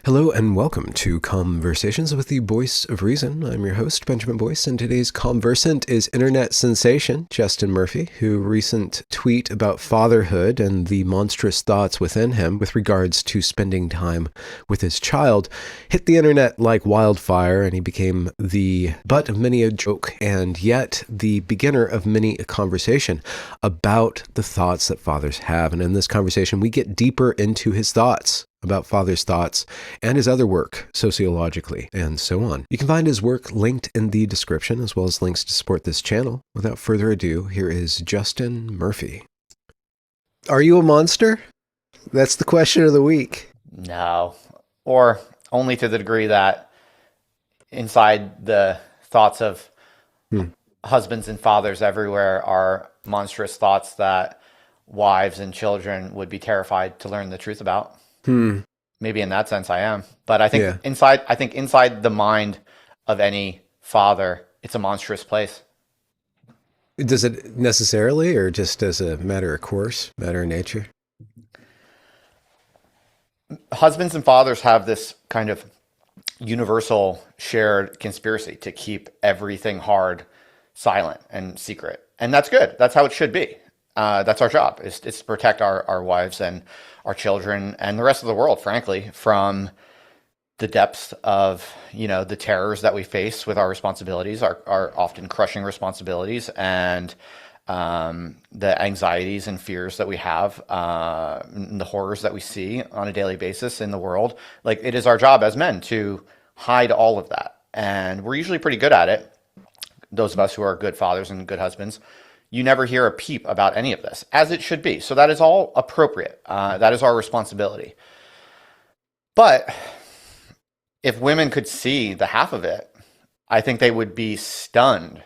Hello and welcome to Conversations with the Voice of Reason. I'm your host, Benjamin Boyce, and today's conversant is internet sensation Justin Murphy, who recent tweet about fatherhood and the monstrous thoughts within him with regards to spending time with his child hit the internet like wildfire, and he became the butt of many a joke and yet the beginner of many a conversation about the thoughts that fathers have. And in this conversation, we get deeper into his thoughts about father's thoughts and his other work sociologically and so on. You can find his work linked in the description as well as links to support this channel. Without further ado, here is Justin Murphy. Are you a monster? That's the question of the week. No, or only to the degree that inside the thoughts of husbands and fathers everywhere are monstrous thoughts that wives and children would be terrified to learn the truth about. Maybe in that sense I am. But I think inside the mind of any father, it's a monstrous place. Does it necessarily, or just as a matter of course, matter of nature? Husbands and fathers have this kind of universal shared conspiracy to keep everything hard silent and secret. And that's good. That's how it should be. That's our job, is to protect our wives and our children and the rest of the world, frankly, from the depths of, the terrors that we face with our responsibilities, our often crushing responsibilities, and the anxieties and fears that we have, and the horrors that we see on a daily basis in the world. Like, it is our job as men to hide all of that. And we're usually pretty good at it. Those of us who are good fathers and good husbands. You never hear a peep about any of this, as it should be. So that is all appropriate. That is our responsibility. But if women could see the half of it, I think they would be stunned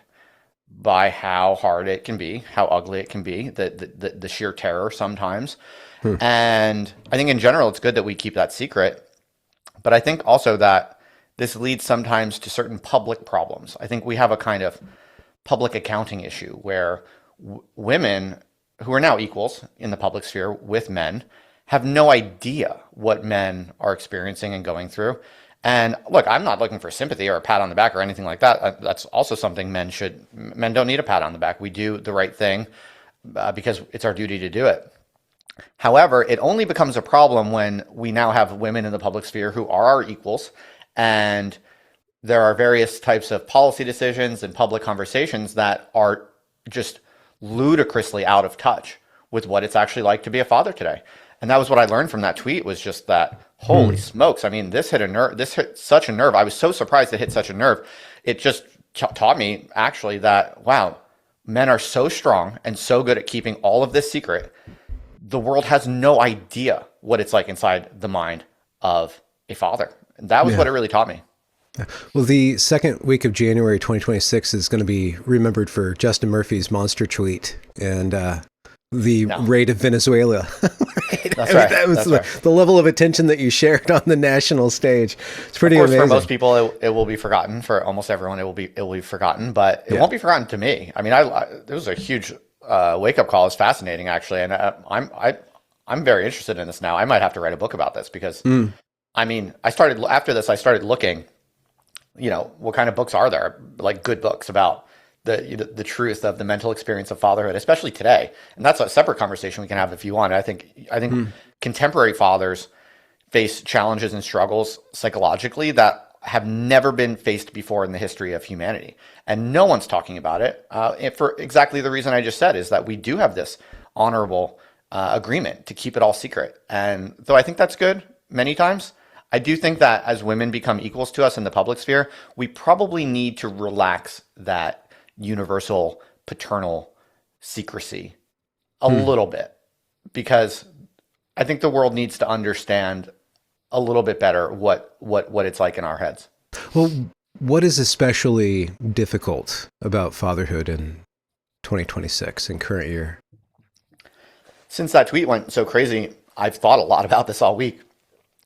by how hard it can be, how ugly it can be, the sheer terror sometimes. And I think in general, it's good that we keep that secret. But I think also that this leads sometimes to certain public problems. I think we have a kind of public accounting issue where women who are now equals in the public sphere with men have no idea what men are experiencing and going through. And look, I'm not looking for sympathy or a pat on the back or anything like that. That's also something men don't need a pat on the back. We do the right thing because it's our duty to do it. However, it only becomes a problem when we now have women in the public sphere who are our equals, and there are various types of policy decisions and public conversations that are just ludicrously out of touch with what it's actually like to be a father today. And that was what I learned from that tweet, was just that, holy smokes. I mean, this hit a nerve. This hit such a nerve. I was so surprised it hit such a nerve. It just taught me actually that, wow, men are so strong and so good at keeping all of this secret. The world has no idea what it's like inside the mind of a father. And that was what it really taught me. Well, the second week of January 2026 is going to be remembered for Justin Murphy's monster tweet and the raid of Venezuela. That's right. That was the level of attention that you shared on the national stage. It's pretty amazing. For most people, it will be forgotten. For almost everyone, it will be forgotten, but it won't be forgotten to me. I mean, it was a huge wake up call. It's fascinating, actually, and I'm very interested in this now. I might have to write a book about this because, I mean, I started looking. What kind of books are there? Like good books about the truth of the mental experience of fatherhood, especially today. And that's a separate conversation we can have if you want. I think contemporary fathers face challenges and struggles psychologically that have never been faced before in the history of humanity. And no one's talking about it for exactly the reason I just said, is that we do have this honorable agreement to keep it all secret. And though I think that's good many times, I do think that as women become equals to us in the public sphere, we probably need to relax that universal paternal secrecy a little bit, because I think the world needs to understand a little bit better what it's like in our heads. Well, what is especially difficult about fatherhood in 2026 in current year? Since that tweet went so crazy, I've thought a lot about this all week.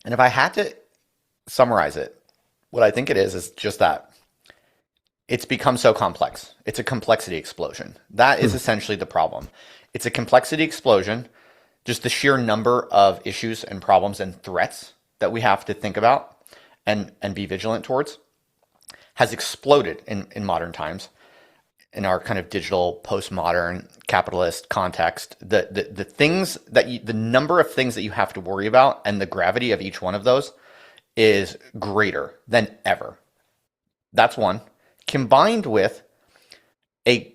And if I had to summarize it, what I think it is just that it's become so complex. It's a complexity explosion. That is essentially the problem. It's a complexity explosion. Just the sheer number of issues and problems and threats that we have to think about and be vigilant towards has exploded in modern times, in our kind of digital postmodern capitalist context. The things that the number of things that you have to worry about and the gravity of each one of those is greater than ever. That's one, combined with a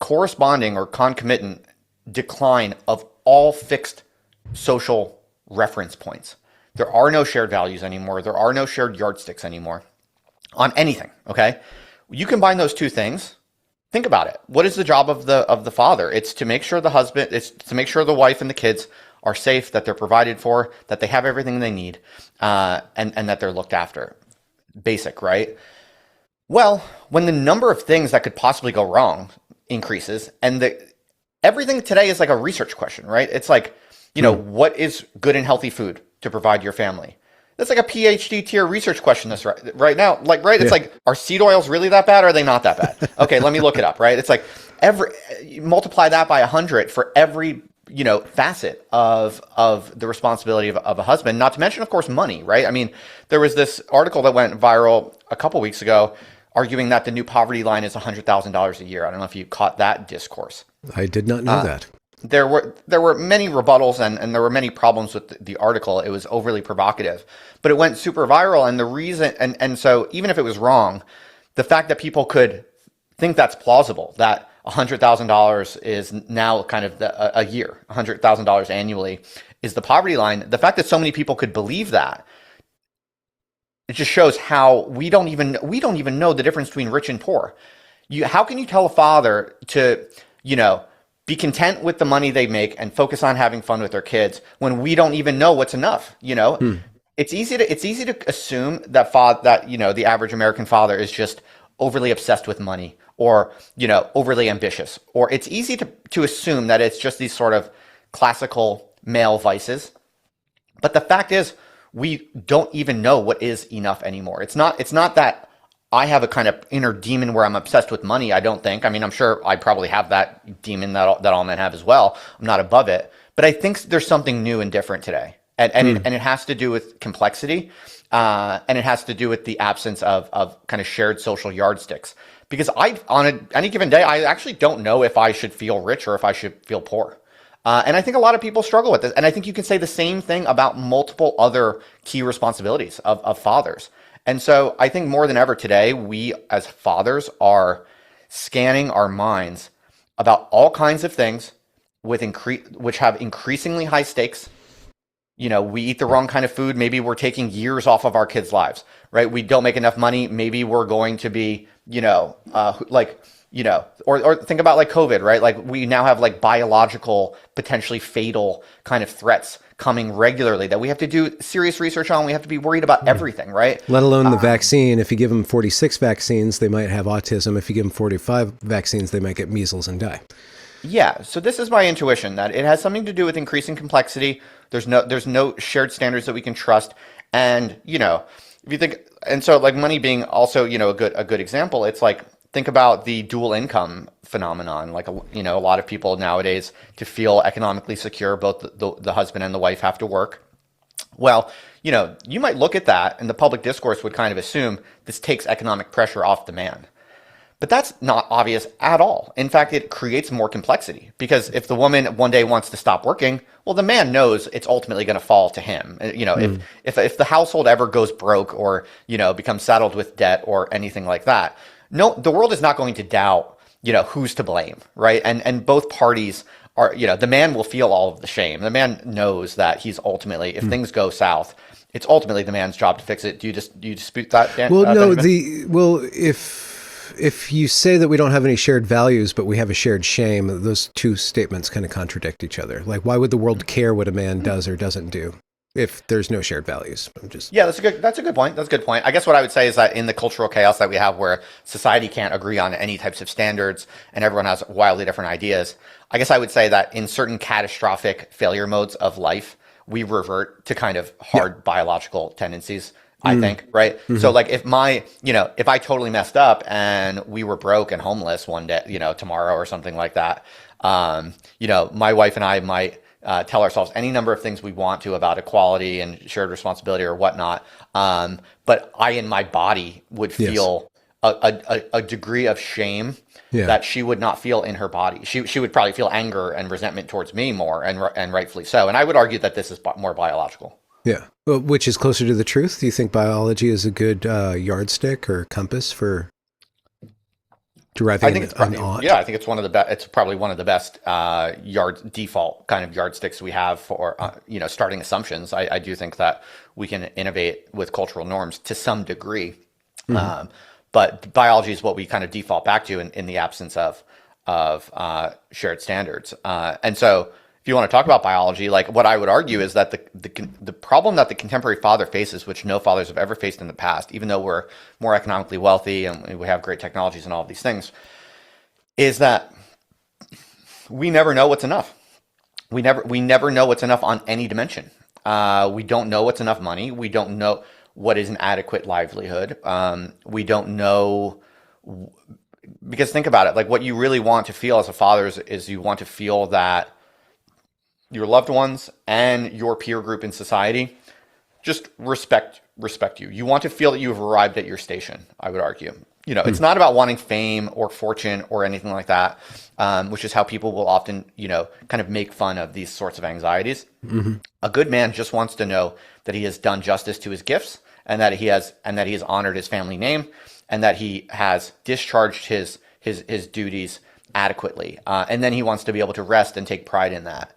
corresponding or concomitant decline of all fixed social reference points. There are no shared values anymore. There are no shared yardsticks anymore on anything. Okay, you combine those two things. Think about it. What is the job of the father? It's to make sure the husband, it's to make sure the wife and the kids are safe, that they're provided for, that they have everything they need, and that they're looked after. Basic, right? Well, when the number of things that could possibly go wrong increases, and everything today is like a research question, right? It's like, what is good and healthy food to provide your family? That's like a PhD tier research question this right now. Like, right? It's like, are seed oils really that bad or are they not that bad? Okay, let me look it up, right? It's like multiply that by 100 for every, facet of the responsibility of a husband, not to mention, of course, money, right? I mean, there was this article that went viral a couple weeks ago arguing that the new poverty line is $100,000 a year. I don't know if you caught that discourse. I did not know that. There were many rebuttals and there were many problems with the article. It was overly provocative, but it went super viral. And the reason, and so even if it was wrong, the fact that people could think that's plausible, that $100,000 is now kind of a year, $100,000 annually is the poverty line. The fact that so many people could believe that, it just shows how we don't even know the difference between rich and poor. How can you tell a father to, be content with the money they make and focus on having fun with their kids when we don't even know what's enough? It's easy to assume that the average American father is just overly obsessed with money or, overly ambitious, or it's easy to assume that it's just these sort of classical male vices. But the fact is, we don't even know what is enough anymore. It's not that I have a kind of inner demon where I'm obsessed with money, I don't think. I mean, I'm sure I probably have that demon that all men have as well. I'm not above it. But I think there's something new and different today. And it has to do with complexity. And it has to do with the absence of kind of shared social yardsticks. Because on any given day, I actually don't know if I should feel rich or if I should feel poor. And I think a lot of people struggle with this. And I think you can say the same thing about multiple other key responsibilities of fathers. And so I think more than ever today, we as fathers are scanning our minds about all kinds of things which have increasingly high stakes. We eat the wrong kind of food. Maybe we're taking years off of our kids' lives, right? We don't make enough money. Maybe we're going to be, or think about like COVID, right? Like we now have like biological, potentially fatal kind of threats coming regularly that we have to do serious research on. We have to be worried about everything, right? Let alone the vaccine. If you give them 46 vaccines, they might have autism. If you give them 45 vaccines, they might get measles and die. Yeah. So this is my intuition that it has something to do with increasing complexity. There's no shared standards that we can trust. And, if you think, and so like money being also, a good example, it's like, think about the dual income phenomenon. Like, a lot of people nowadays, to feel economically secure, both the husband and the wife have to work. Well, you might look at that and the public discourse would kind of assume this takes economic pressure off the man. But that's not obvious at all. In fact, it creates more complexity because if the woman one day wants to stop working, well, the man knows it's ultimately going to fall to him. If the household ever goes broke or, becomes saddled with debt or anything like that, no, the world is not going to doubt, who's to blame, right? And both parties are, the man will feel all of the shame. The man knows that he's ultimately, if things go south, it's ultimately the man's job to fix it. Do you dispute that, Dan? Well, no, if you say that we don't have any shared values, but we have a shared shame, those two statements kind of contradict each other. Like, why would the world care what a man does or doesn't do if there's no shared values? Yeah, that's a good point. That's a good point. I guess what I would say is that in the cultural chaos that we have, where society can't agree on any types of standards and everyone has wildly different ideas, I guess I would say that in certain catastrophic failure modes of life, we revert to kind of hard biological tendencies. I think, right? Mm-hmm. So like if I totally messed up and we were broke and homeless one day, tomorrow or something like that, my wife and I might tell ourselves any number of things we want to about equality and shared responsibility or whatnot. But I, in my body, would Yes. feel a degree of shame Yeah. that she would not feel in her body. She would probably feel anger and resentment towards me more, and rightfully so. And I would argue that this is more biological. Yeah. Well, which is closer to the truth? Do you think biology is a good yardstick or compass for I deriving think it's an probably, ought? yeah, I think it's one of the best. It's probably one of the best default kind of yardsticks we have for starting assumptions. I do think that we can innovate with cultural norms to some degree, Mm-hmm. but biology is what we kind of default back to in the absence of shared standards. And so, if you want to talk about biology, like what I would argue is that the problem that the contemporary father faces, which no fathers have ever faced in the past, even though we're more economically wealthy and we have great technologies and all of these things, is that we never know what's enough. We never know what's enough on any dimension. We don't know what's enough money. We don't know what is an adequate livelihood. We don't know, because think about it, like what you really want to feel as a father is you want to feel that your loved ones and your peer group in society just respect you. You want to feel that you have arrived at your station, I would argue. It's not about wanting fame or fortune or anything like that, which is how people will often, kind of make fun of these sorts of anxieties. Mm-hmm. A good man just wants to know that he has done justice to his gifts, and that he has honored his family name, and that he has discharged his duties adequately. And then he wants to be able to rest and take pride in that.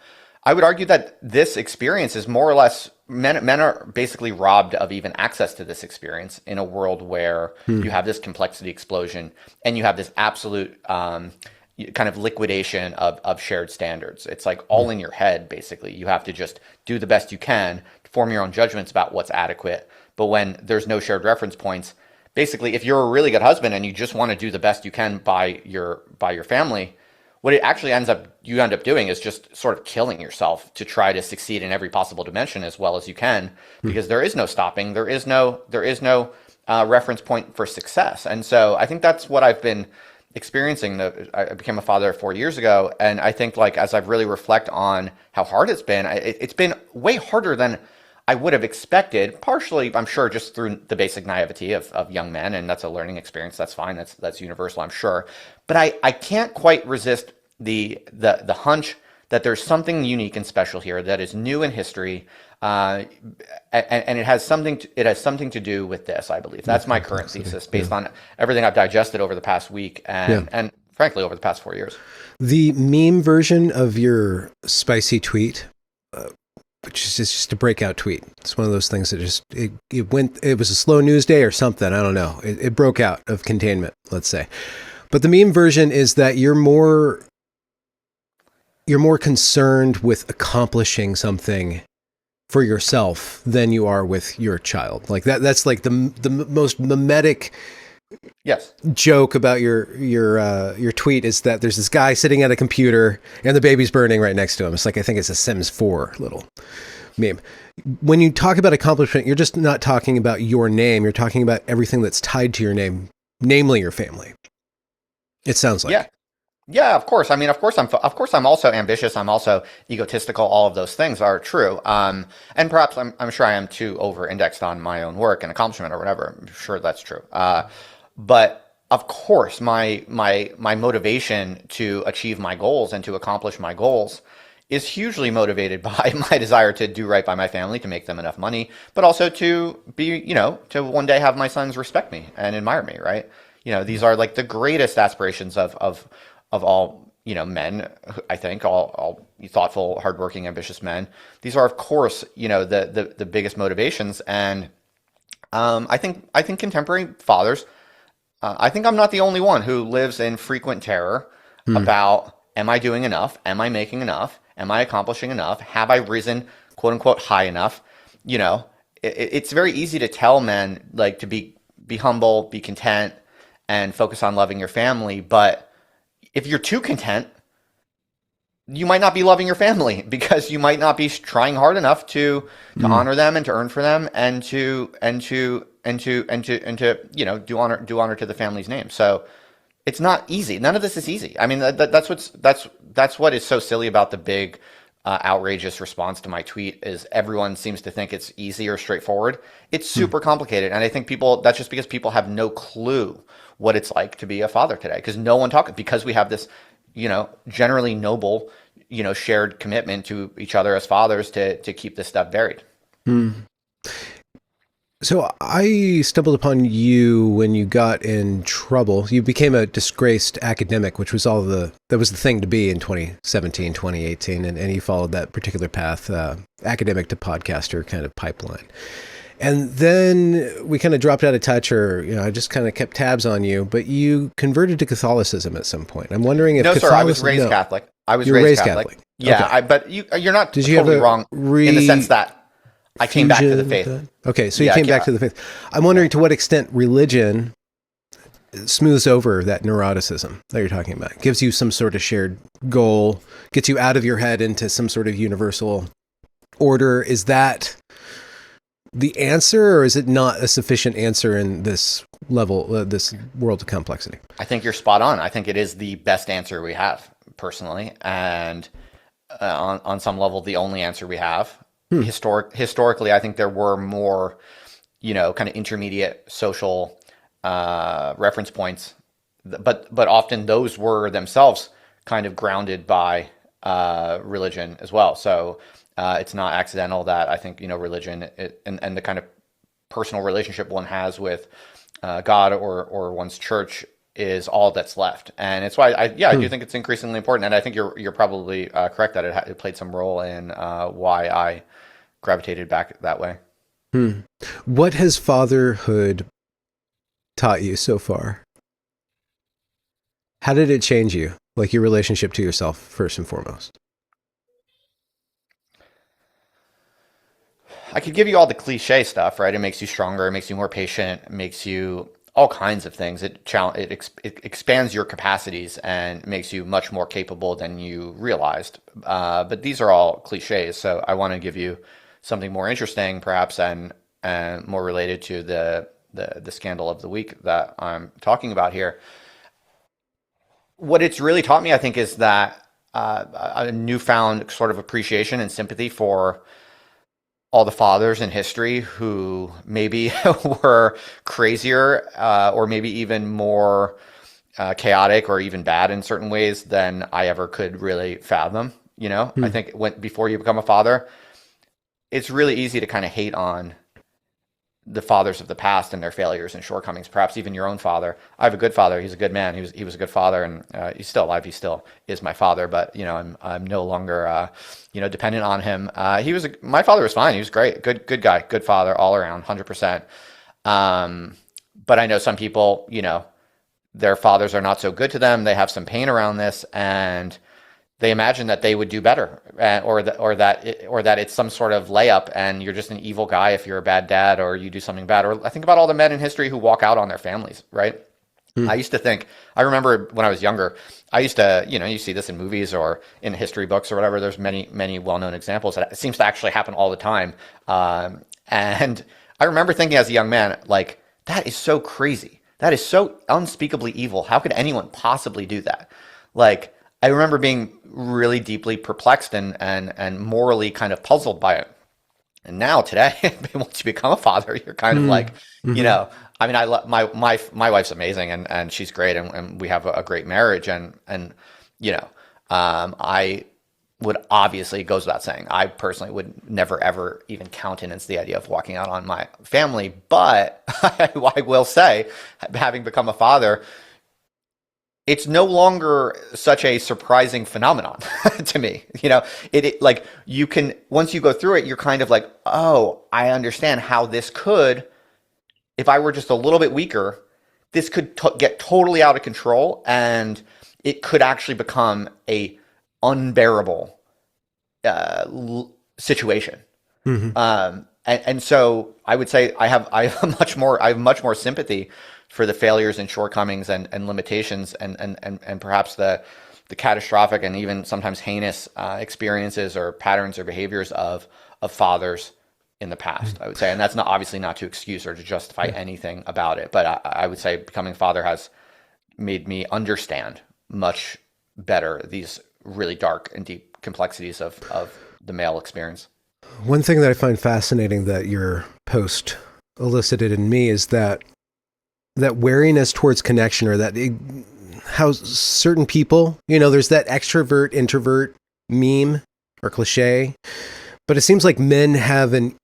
I would argue that this experience is more or less men are basically robbed of even access to this experience in a world where you have this complexity explosion and you have this absolute kind of liquidation of shared standards. It's like all in your head, basically. You have to just do the best you can, form your own judgments about what's adequate. But when there's no shared reference points, basically, if you're a really good husband and you just want to do the best you can by your family, what it actually you end up doing is just sort of killing yourself to try to succeed in every possible dimension as well as you can, because there is no stopping, there is no reference point for success. And so I think that's what I've been experiencing. I became a father 4 years ago, and I think, like, as I've really reflect on how hard it's been, it's been way harder than I would have expected, partially, I'm sure, just through the basic naivety of young men, and that's a learning experience. That's fine. That's universal, I'm sure. But I can't quite resist the hunch that there's something unique and special here that is new in history, and it has something to do with this. I believe that's my current thesis based on everything I've digested over the past week and frankly over the past 4 years. The meme version of your spicy tweet, which is just a breakout tweet. It's one of those things that it was a slow news day or something. I don't know. It broke out of containment, let's say. But the meme version is that you're more concerned with accomplishing something for yourself than you are with your child. Like that's like the most mimetic joke about your tweet is that there's this guy sitting at a computer and the baby's burning right next to him. It's like, I think it's a Sims 4 little meme. When you talk about accomplishment, you're just not talking about your name. You're talking about everything that's tied to your name, namely your family. It sounds like. Yeah, of course. I mean, of course I'm also ambitious. I'm also egotistical. All of those things are true. And perhaps I'm sure I am too over-indexed on my own work and accomplishment or whatever. I'm sure that's true. But of course, my motivation to achieve my goals and to accomplish my goals is hugely motivated by my desire to do right by my family, to make them enough money, but also to be, to one day have my sons respect me and admire me, right? These are like the greatest aspirations of all, men, I think, all thoughtful, hardworking, ambitious men. These are, of course, the biggest motivations. And I think contemporary fathers, I think I'm not the only one who lives in frequent terror about, am I doing enough? Am I making enough? Am I accomplishing enough? Have I risen, quote unquote, high enough? It's very easy to tell men, like, to be humble, be content, and focus on loving your family. But if you're too content, you might not be loving your family, because you might not be trying hard enough to honor them and to earn for them and to do honor to the family's name. So it's not easy. None of this is easy. I mean, that's what is so silly about the big outrageous response to my tweet is everyone seems to think it's easy or straightforward. It's super complicated. And I think that's just because people have no clue what it's like to be a father today, because no one talks, because we have this, generally noble, shared commitment to each other as fathers to keep this stuff buried. So I stumbled upon you when you got in trouble. You became a disgraced academic, which was that was the thing to be in 2017, 2018. And you followed that particular path, academic to podcaster kind of pipeline. And then we kind of dropped out of touch, or, I just kind of kept tabs on you, but you converted to Catholicism at some point. I'm wondering if No, Catholicism... sir, I was raised Catholic. You were raised Catholic. Yeah, okay. but you're not Did you totally have wrong in the sense that I came back to the faith. Okay, so you came back to the faith. I'm wondering to what extent religion smooths over that neuroticism that you're talking about. Gives you some sort of shared goal, gets you out of your head into some sort of universal order. Is that the answer, or is it not a sufficient answer in this level, this world of complexity? I think you're spot on. I think it is the best answer we have, personally, and on some level, the only answer we have. Historically, I think there were more, kind of intermediate social reference points, but often those were themselves kind of grounded by religion as well. So it's not accidental that I think religion and the kind of personal relationship one has with God or one's church is all that's left. And it's why I do think it's increasingly important. And I think you're probably correct that it played some role in why I gravitated back that way. What has fatherhood taught you so far? How did it change you? Like your relationship to yourself, first and foremost. I could give you all the cliche stuff, right? It makes you stronger, it makes you more patient, it makes you all kinds of things. It expands your capacities and makes you much more capable than you realized. But these are all cliches, so I want to give you something more interesting, perhaps, and more related to the scandal of the week that I'm talking about here. What it's really taught me, I think, is that a newfound sort of appreciation and sympathy for all the fathers in history who maybe were crazier or maybe even more chaotic or even bad in certain ways than I ever could really fathom. I think before you become a father, it's really easy to kind of hate on the fathers of the past and their failures and shortcomings, perhaps even your own father. I have a good father. He's a good man. He was a good father, and he's still alive. He still is my father, but I'm no longer dependent on him. My father was fine. He was great. Good guy, good father all around, 100%. But I know some people, their fathers are not so good to them. They have some pain around this, and they imagine that they would do better, or that it's some sort of layup, and you're just an evil guy if you're a bad dad or you do something bad. Or I think about all the men in history who walk out on their families, right? I remember when I was younger, I used to, you see this in movies or in history books or whatever. There's many, many well-known examples. It seems to actually happen all the time. And I remember thinking as a young man, like, that is so crazy. That is so unspeakably evil. How could anyone possibly do that? Like, I remember being really deeply perplexed and morally kind of puzzled by it. And now today, once you become a father, you're kind of like, I mean, my wife's amazing and she's great and we have a great marriage and I would obviously, it goes without saying, I personally would never ever even countenance the idea of walking out on my family. But I will say, having become a father, it's no longer such a surprising phenomenon to me. It like you can, once you go through it, you're kind of like, oh, I understand how this could, if I were just a little bit weaker, this could get totally out of control and it could actually become a unbearable situation. And so I would say I have much more sympathy for the failures and shortcomings and limitations and perhaps the catastrophic and even sometimes heinous experiences or patterns or behaviors of fathers in the past, I would say. And that's obviously not to excuse or to justify anything about it, but I would say becoming a father has made me understand much better these really dark and deep complexities of the male experience. One thing that I find fascinating that your post elicited in me is that wariness towards connection, or how certain people, there's that extrovert introvert meme or cliche, but it seems like men have an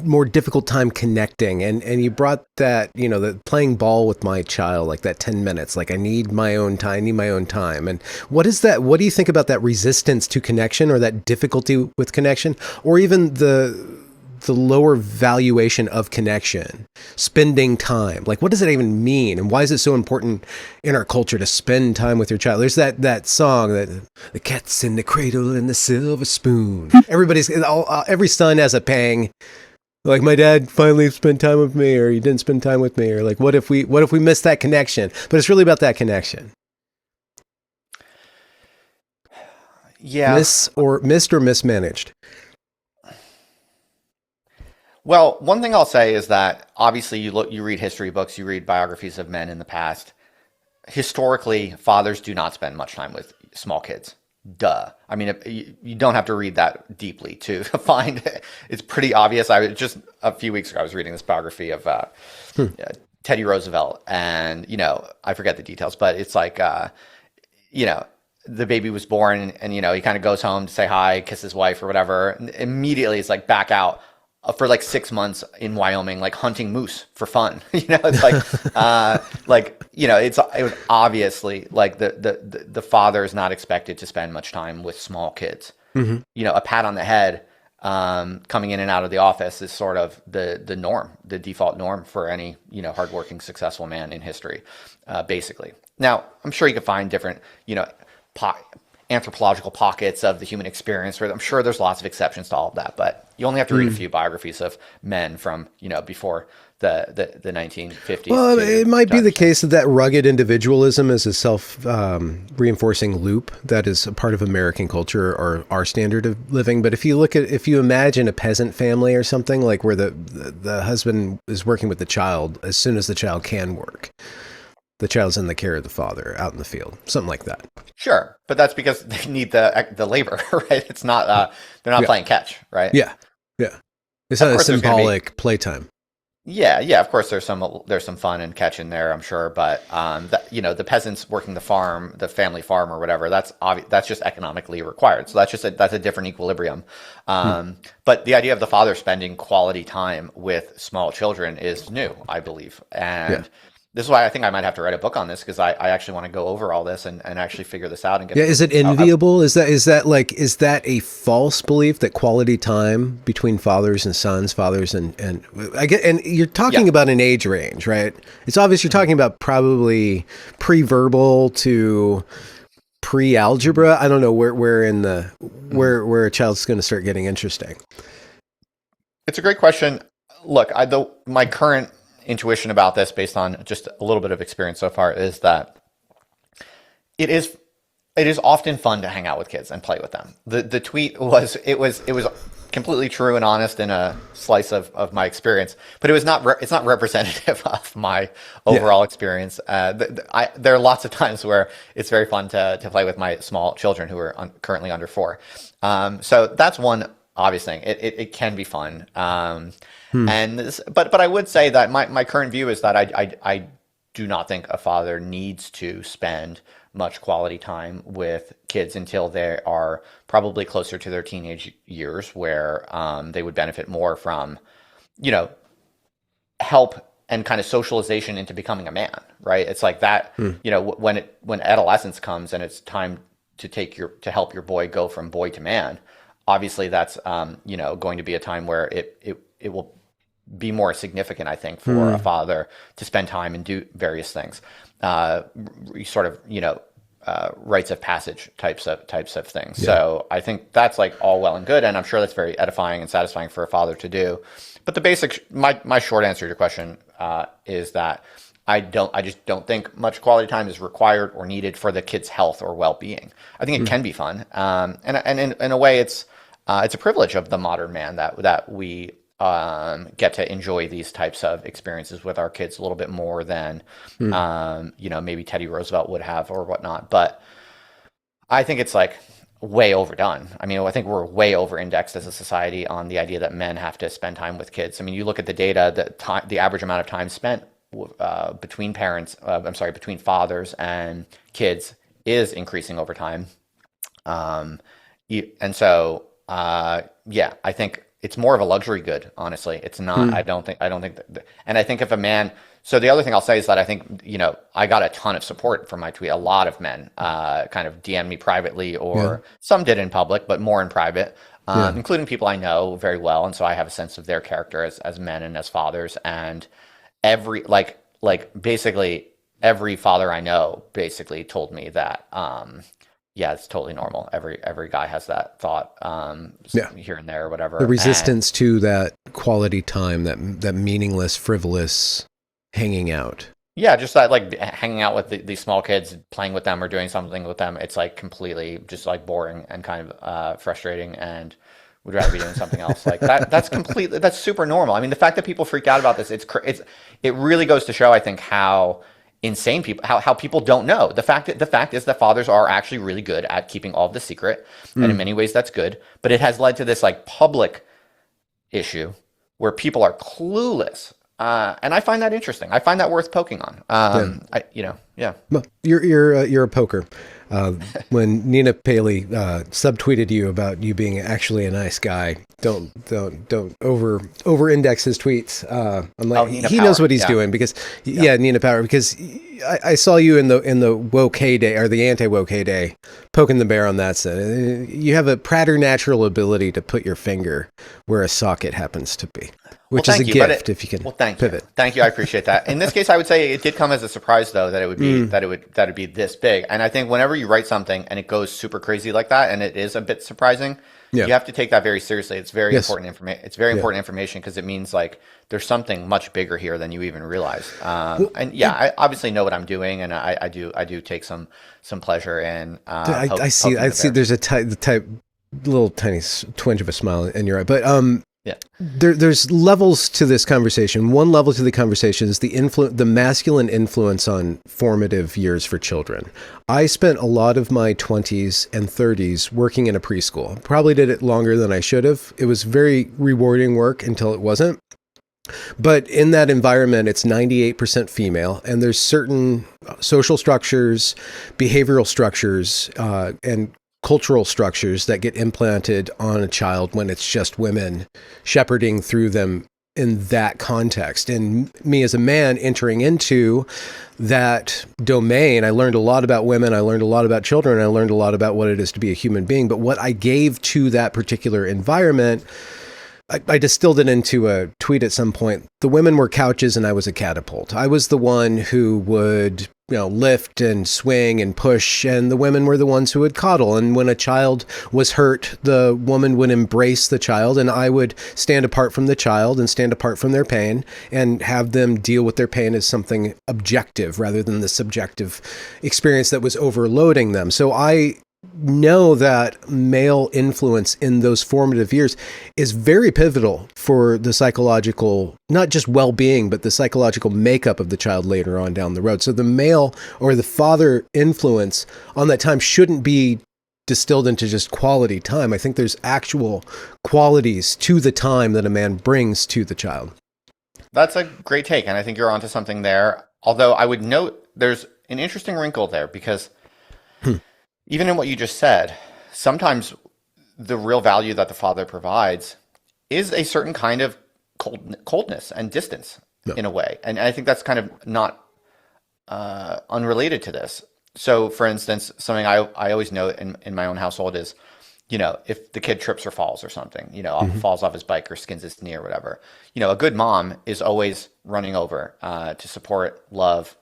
more difficult time connecting, and you brought that, the playing ball with my child, like that 10 minutes, like I need my own time. And what is that? What do you think about that resistance to connection, or that difficulty with connection, or even the lower valuation of connection, spending time? Like, what does it even mean? And why is it so important in our culture to spend time with your child? There's that song, that the cat's in the cradle and the silver spoon. Every son has a pang. Like, my dad finally spent time with me, or he didn't spend time with me, or like, what if we missed that connection? But it's really about that connection. Yeah. Missed or mismanaged. Well, one thing I'll say is that obviously you read history books, you read biographies of men in the past. Historically, fathers do not spend much time with small kids. Duh. I mean, you don't have to read that deeply to find it. It's pretty obvious. Just a few weeks ago, I was reading this biography of Teddy Roosevelt, and I forget the details, but it's like the baby was born, and he kind of goes home to say hi, kiss his wife or whatever, and immediately it's like back out for like 6 months in Wyoming, like hunting moose for fun. It's like, it was obviously like the father is not expected to spend much time with small kids. Mm-hmm. A pat on the head, coming in and out of the office is sort of the norm, the default norm for any, hardworking, successful man in history, basically. Now, I'm sure you could find different, anthropological pockets of the human experience, where I'm sure there's lots of exceptions to all of that, but you only have to read a few biographies of men from, before the 1950s. Well, it might be the case that rugged individualism is a self-reinforcing loop that is a part of American culture, or our standard of living. But if you imagine a peasant family or something, like where the husband is working with the child as soon as the child can work, the child's in the care of the father out in the field, something like that. Sure, but that's because they need the labor, right? It's not they're not playing catch, right? Yeah. It's not a symbolic playtime. Yeah. Of course, there's some fun and catch in there, I'm sure, but the peasants working the farm, the family farm or whatever, that's just economically required. So that's a different equilibrium. But the idea of the father spending quality time with small children is new, I believe, and. This is why I think I might have to write a book on this, because I actually want to go over all this and actually figure this out and get. Yeah, is it enviable? Is that a false belief that quality time between fathers and sons, fathers and I get, and you're talking about an age range, right? It's obvious you're talking about probably pre-verbal to pre-algebra. I don't know where a child's going to start getting interesting. It's a great question. Look, my current intuition about this, based on just a little bit of experience so far, is that it is often fun to hang out with kids and play with them. The tweet was completely true and honest in a slice of my experience, but it's not representative of my overall experience. There are lots of times where it's very fun to play with my small children who are currently under 4. So that's one obvious thing. It can be fun. But I would say that my current view is that I do not think a father needs to spend much quality time with kids until they are probably closer to their teenage years, where they would benefit more from, help and kind of socialization into becoming a man, right? It's like that, when adolescence comes and it's time to help your boy go from boy to man. Obviously, that's going to be a time where it will be more significant, I think, for a father to spend time and do various things, sort of, rites of passage types of things. Yeah. So I think that's like all well and good, and I'm sure that's very edifying and satisfying for a father to do. But the basic, my short answer to your question is that I just don't think much quality time is required or needed for the kid's health or well-being. I think it can be fun, and in a way, it's a privilege of the modern man that we get to enjoy these types of experiences with our kids a little bit more than maybe Teddy Roosevelt would have or whatnot. But I think it's like way overdone. I mean, I think we're way over indexed as a society on the idea that men have to spend time with kids. I mean, you look at the data, the average amount of time spent between fathers and kids is increasing over time. And so, I think it's more of a luxury good, honestly. It's not, I don't think that, and I think if a man, so the other thing I'll say is that I think, I got a ton of support from my tweet. A lot of men, kind of DM me privately, or some did in public, but more in private, including people I know very well. And so I have a sense of their character as men and as fathers. And basically every father I know basically told me that, it's totally normal. Every guy has that thought, here and there or whatever. The resistance to that quality time, that meaningless, frivolous hanging out. Yeah, just that, like, hanging out with these small kids, playing with them or doing something with them. It's like completely just like boring and kind of frustrating, and would rather be doing something else. Like that's super normal. I mean, the fact that people freak out about this, it really goes to show, I think, how insane people, how people don't know. The fact is that fathers are actually really good at keeping all of the secret, and in many ways that's good. But it has led to this like public issue where people are clueless, and I find that interesting. I find that worth poking on. Well, you're a poker. When Nina Paley subtweeted you about you being actually a nice guy, don't over index his tweets. I'm like, he knows what he's doing, because Nina Power, because I saw you in the woke heyday, or the anti-woke heyday, poking the bear on that side. You have a preternatural ability to put your finger where a socket happens to be, which is a gift if you can pivot. Thank you. I appreciate that. In this case, I would say it did come as a surprise, though, that it would be that it'd be this big. And I think whenever you write something and it goes super crazy like that, and it is a bit surprising, you have to take that very seriously. It's very important information. It's very important information, because it means like there's something much bigger here than you even realize. I obviously know what I'm doing, and I do take some pleasure in. I see. There's a little tiny twinge of a smile in your eye, but there's levels to this conversation. One level to the conversation is the masculine influence on formative years for children. I spent a lot of my 20s and 30s working in a preschool. Probably did it longer than I should have. It was very rewarding work until it wasn't. But in that environment, it's 98% female, and there's certain social structures, behavioral structures, and cultural structures that get implanted on a child when it's just women shepherding through them in that context. And me as a man entering into that domain, I learned a lot about women, I learned a lot about children, I learned a lot about what it is to be a human being. But what I gave to that particular environment, I distilled it into a tweet at some point. The women were couches and I was a catapult. I was the one who would, lift and swing and push, and the women were the ones who would coddle. And when a child was hurt, the woman would embrace the child, and I would stand apart from the child and stand apart from their pain and have them deal with their pain as something objective rather than the subjective experience that was overloading them. So I know that male influence in those formative years is very pivotal for the psychological, not just well-being, but the psychological makeup of the child later on down the road. So the male or the father influence on that time shouldn't be distilled into just quality time. I think there's actual qualities to the time that a man brings to the child. That's a great take, and I think you're onto something there. Although I would note there's an interesting wrinkle there, because even in what you just said, sometimes the real value that the father provides is a certain kind of coldness and distance in a way. And I think that's kind of not unrelated to this. So, for instance, something I always note in my own household is, if the kid trips or falls or something, falls off his bike or skins his knee or whatever, a good mom is always running over to support, love,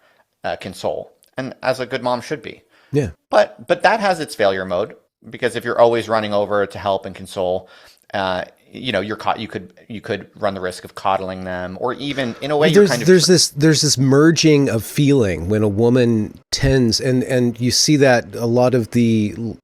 console. And as a good mom should be. Yeah. But that has its failure mode, because if you're always running over to help and console, you're caught. You could run the risk of coddling them, or even in a way, there's this merging of feeling when a woman tends, and you see that a lot of the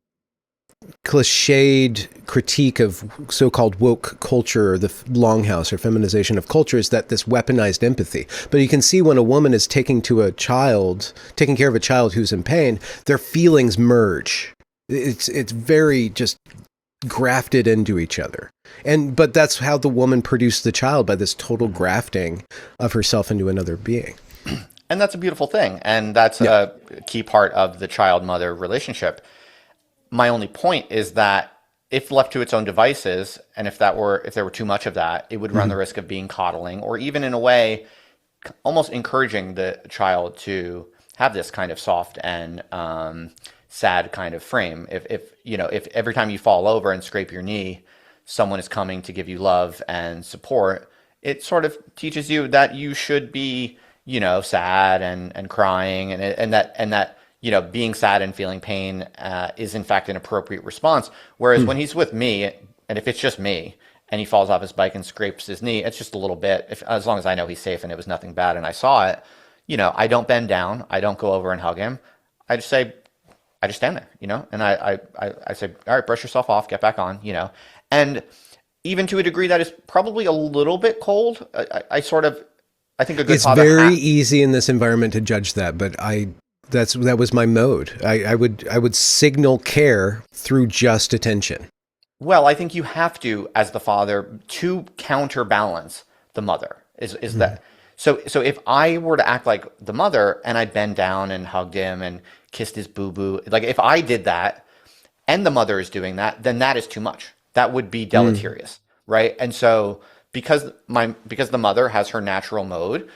cliched critique of so-called woke culture, or the longhouse or feminization of culture, is that this weaponized empathy. But you can see when a woman is taking care of a child who's in pain, their feelings merge. It's very just grafted into each other. But that's how the woman produced the child, by this total grafting of herself into another being. And that's a beautiful thing. And that's a key part of the child-mother relationship. My only point is that if left to its own devices, and if there were too much of that, it would run the risk of being coddling, or even in a way, almost encouraging the child to have this kind of soft and sad kind of frame. If every time you fall over and scrape your knee, someone is coming to give you love and support, it sort of teaches you that you should be, sad and crying, and that being sad and feeling pain is in fact an appropriate response. Whereas when he's with me, and if it's just me, and he falls off his bike and scrapes his knee, it's just a little bit. As long as I know he's safe and it was nothing bad and I saw it, I don't bend down. I don't go over and hug him. I just stand there, and I say, all right, brush yourself off, get back on, and even to a degree that is probably a little bit cold. I think a good father. It's very easy in this environment to judge that, but that was my mode. I would signal care through just attention. Well, I think you have to, as the father, to counterbalance the mother. Is that so? So if I were to act like the mother and I bend down and hugged him and kissed his boo boo, like if I did that and the mother is doing that, then that is too much. That would be deleterious, right? And so because the mother has her natural mode,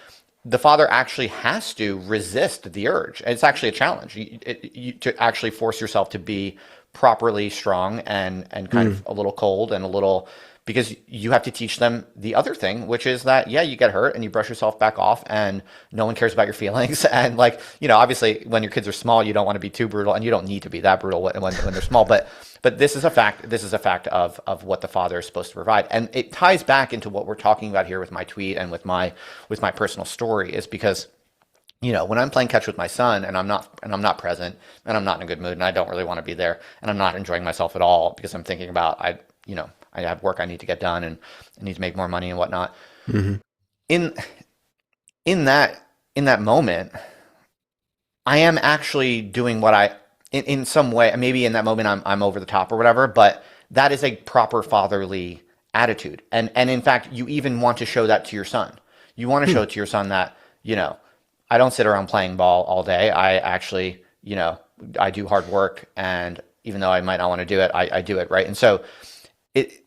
the father actually has to resist the urge. And it's actually a challenge to actually force yourself to be properly strong and kind of a little cold and a little, because you have to teach them the other thing, which is that, you get hurt and you brush yourself back off and no one cares about your feelings. And obviously when your kids are small, you don't want to be too brutal, and you don't need to be that brutal when they're small. But this is a fact. This is a fact of what the father is supposed to provide. And it ties back into what we're talking about here with my tweet and with my personal story, is because, when I'm playing catch with my son and I'm not present and I'm not in a good mood and I don't really want to be there and I'm not enjoying myself at all because I'm thinking about, I have work I need to get done and I need to make more money and whatnot. Mm-hmm. In that moment, I am actually doing what in some way, maybe in that moment I'm over the top or whatever, but that is a proper fatherly attitude. And in fact, you even want to show that to your son. You want to show to your son that, I don't sit around playing ball all day. I actually, I do hard work, and even though I might not want to do it, I do it, right? And so it's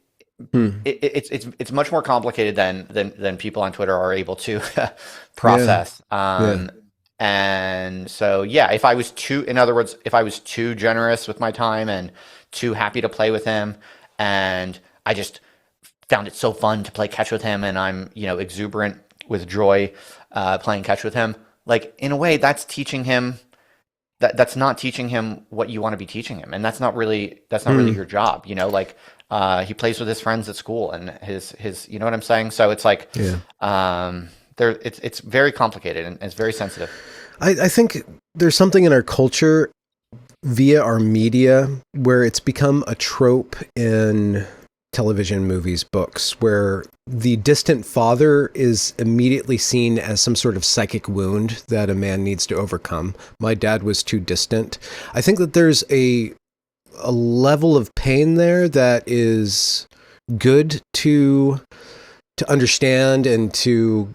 much more complicated than people on Twitter are able to process. And so, if I was too generous with my time and too happy to play with him, and I just found it so fun to play catch with him, and I'm, exuberant with joy playing catch with him, like, in a way, that's teaching him that's not teaching him what you want to be teaching him, and that's not really your job. He plays with his friends at school, and his you know what I'm saying. So it's like, it's very complicated and it's very sensitive. I think there's something in our culture via our media where it's become a trope in television, movies, books, where the distant father is immediately seen as some sort of psychic wound that a man needs to overcome. My dad was too distant. I think that there's a level of pain there that is good to understand and to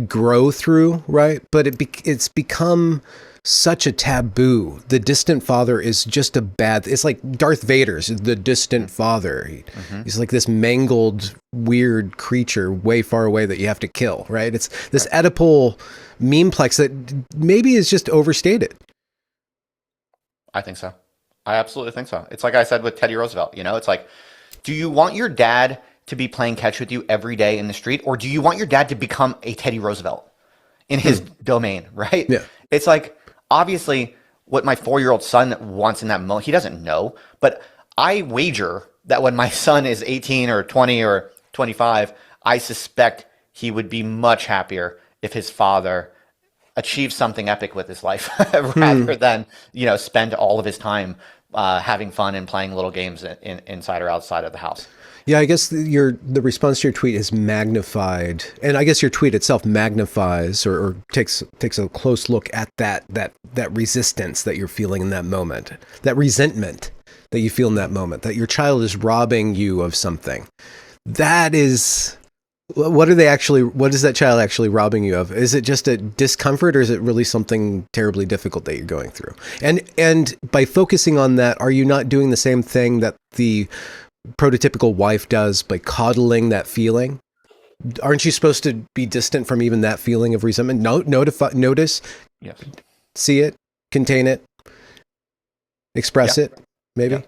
grow through, right? But it's become such a taboo. The distant father is just it's like Darth Vader's the distant father. He's like this mangled, weird creature way far away that you have to kill, right? It's this Oedipal memeplex that maybe is just overstated. I think so. I absolutely think so. It's like I said with Teddy Roosevelt, it's like, do you want your dad to be playing catch with you every day in the street, or do you want your dad to become a Teddy Roosevelt in his domain, right? Yeah. It's like, obviously, what my 4-year-old son wants in that moment, he doesn't know. But I wager that when my son is 18 or 20 or 25, I suspect he would be much happier if his father achieved something epic with his life rather than, spend all of his time having fun and playing little games inside or outside of the house. Yeah, I guess the response to your tweet is magnified, and I guess your tweet itself magnifies or takes a close look at that resistance that you're feeling in that moment, that resentment. that you feel in that moment, that your child is robbing you of something. That is, what is that child actually robbing you of? Is it just a discomfort, or is it really something terribly difficult that you're going through? And by focusing on that, are you not doing the same thing that the prototypical wife does by coddling that feeling? Aren't you supposed to be distant from even that feeling of resentment? Notice, Yes. see it, contain it, express it, maybe? Yeah.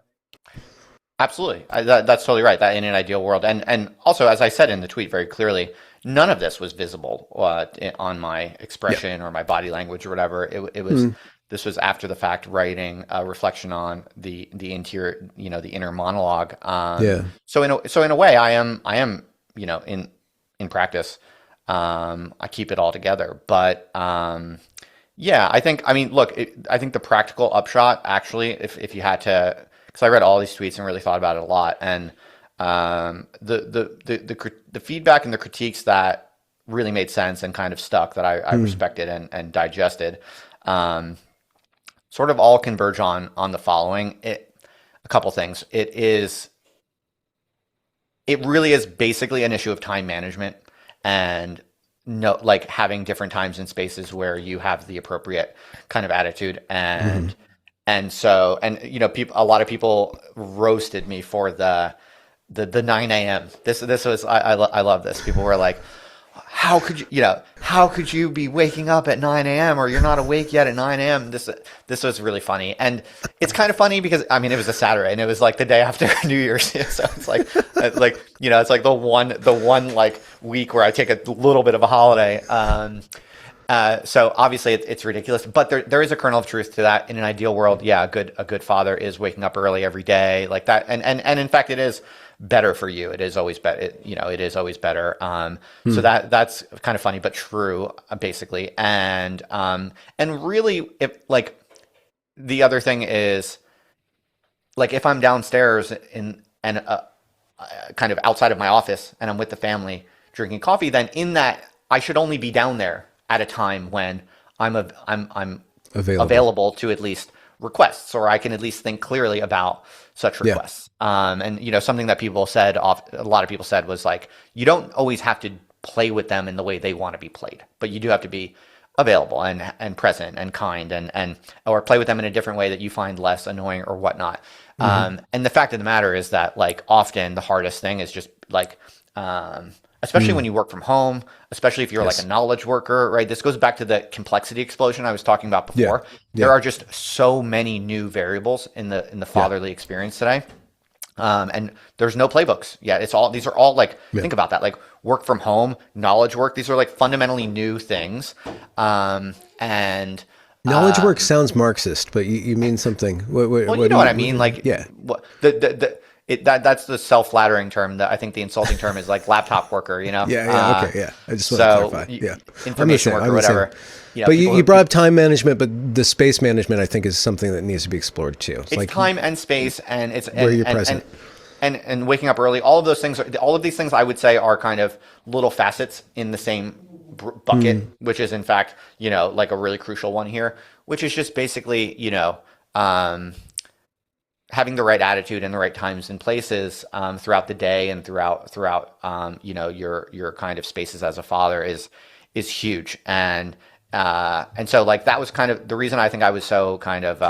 Absolutely. That's totally right. That in an ideal world. And also, as I said in the tweet very clearly, none of this was visible on my expression or my body language or whatever. It was, this was after the fact writing a reflection on the interior, the inner monologue. So in a way, I am, in practice, I keep it all together. But yeah, I think the practical upshot, actually, if you had to, because I read all these tweets and really thought about it a lot, and the feedback and the critiques that really made sense and kind of stuck, that I respected and digested, sort of all converge on the following. A couple things. It really is basically an issue of time management, and like having different times and spaces where you have the appropriate kind of attitude. And so a lot of people roasted me for the 9 a.m. This was, I love this. People were like, how could you be waking up at 9 a.m. or you're not awake yet at 9 a.m. This was really funny. And it's kind of funny because, I mean, it was a Saturday and it was like the day after New Year's. So it's like the one like week where I take a little bit of a holiday. So obviously it's ridiculous, but there is a kernel of truth to that. In an ideal world, yeah, a good father is waking up early every day like that. And in fact, it is better for you. It is always better. It is always better. So that's kind of funny, but true, basically. And really, if like, the other thing is, like, if I'm downstairs kind of outside of my office and I'm with the family drinking coffee, then in that I should only be down there at a time when I'm available to at least requests, or I can at least think clearly about such requests. And something that a lot of people said was like, you don't always have to play with them in the way they want to be played, but you do have to be available and present and kind and or play with them in a different way that you find less annoying or whatnot. And the fact of the matter is that, like, often the hardest thing is just like, especially when you work from home, especially if you're like a knowledge worker, right? This goes back to the complexity explosion I was talking about before. There are just so many new variables in the fatherly experience today. And there's no playbooks yet. These are all like, think about that, like work from home, knowledge work. These are like fundamentally new things. And knowledge work sounds Marxist, but you mean something. Well, you know what I mean? Like, that's the self-flattering term. That I think the insulting term is like laptop worker. Okay, I just want to clarify. Information worker, whatever. But you brought up time management, but the space management, I think, is something that needs to be explored too. It's like time and space, and it's where you're present. And waking up early. All of those things, all of these things, I would say, are kind of little facets in the same bucket, which is in fact, like a really crucial one here, which is just basically, having the right attitude and the right times and places throughout the day and throughout your kind of spaces as a father is huge. And so, like, that was kind of the reason I think I was so kind of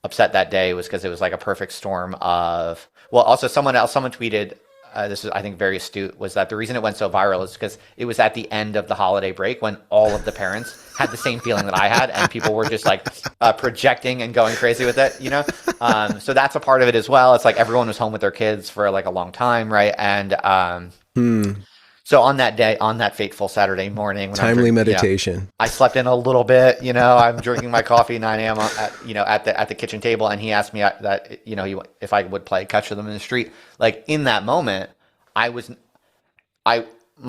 upset that day, was because it was like a perfect storm of, well, also someone tweeted, this is, I think, very astute, was that the reason it went so viral is because it was at the end of the holiday break when all of the parents had the same feeling that I had, and people were just like projecting and going crazy with it, So that's a part of it as well. It's like everyone was home with their kids for like a long time, right? And so on that day, on that fateful Saturday morning, when timely meditation, I slept in a little bit. I'm drinking my coffee 9 a.m. at the kitchen table, and he asked me that if I would play catch with him in the street. Like, in that moment, my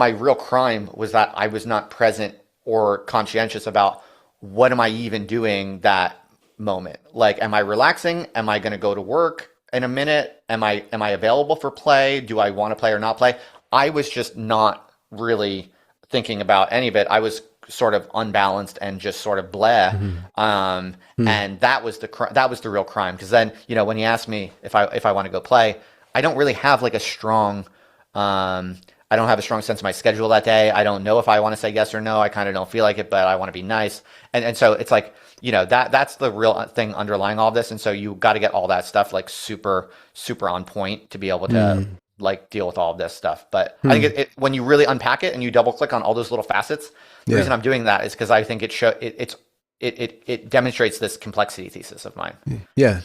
real crime was that I was not present or conscientious about what am I even doing that moment. Like, am I relaxing? Am I going to go to work in a minute? Am I available for play? Do I want to play or not play? I was just not really thinking about any of it. I was sort of unbalanced and just sort of blah. Mm-hmm. And that was the real crime. Because then, when he asked me if I want to go play, I don't really have like a strong I don't have a strong sense of my schedule that day. I don't know if I want to say yes or no. I kind of don't feel like it, but I want to be nice. And so it's like, that's the real thing underlying all of this. And so you got to get all that stuff like super, super on point to be able to like deal with all of this stuff. But I think when you really unpack it and you double click on all those little facets, the reason I'm doing that is because I think it demonstrates this complexity thesis of mine. Yeah.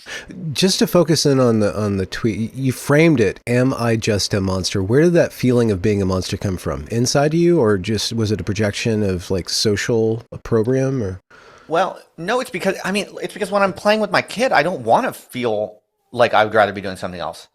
Just to focus in on the tweet, you framed it, am I just a monster? Where did that feeling of being a monster come from? Inside you, or just was it a projection of like social opprobrium or? Well, no, it's because when I'm playing with my kid, I don't want to feel like I would rather be doing something else.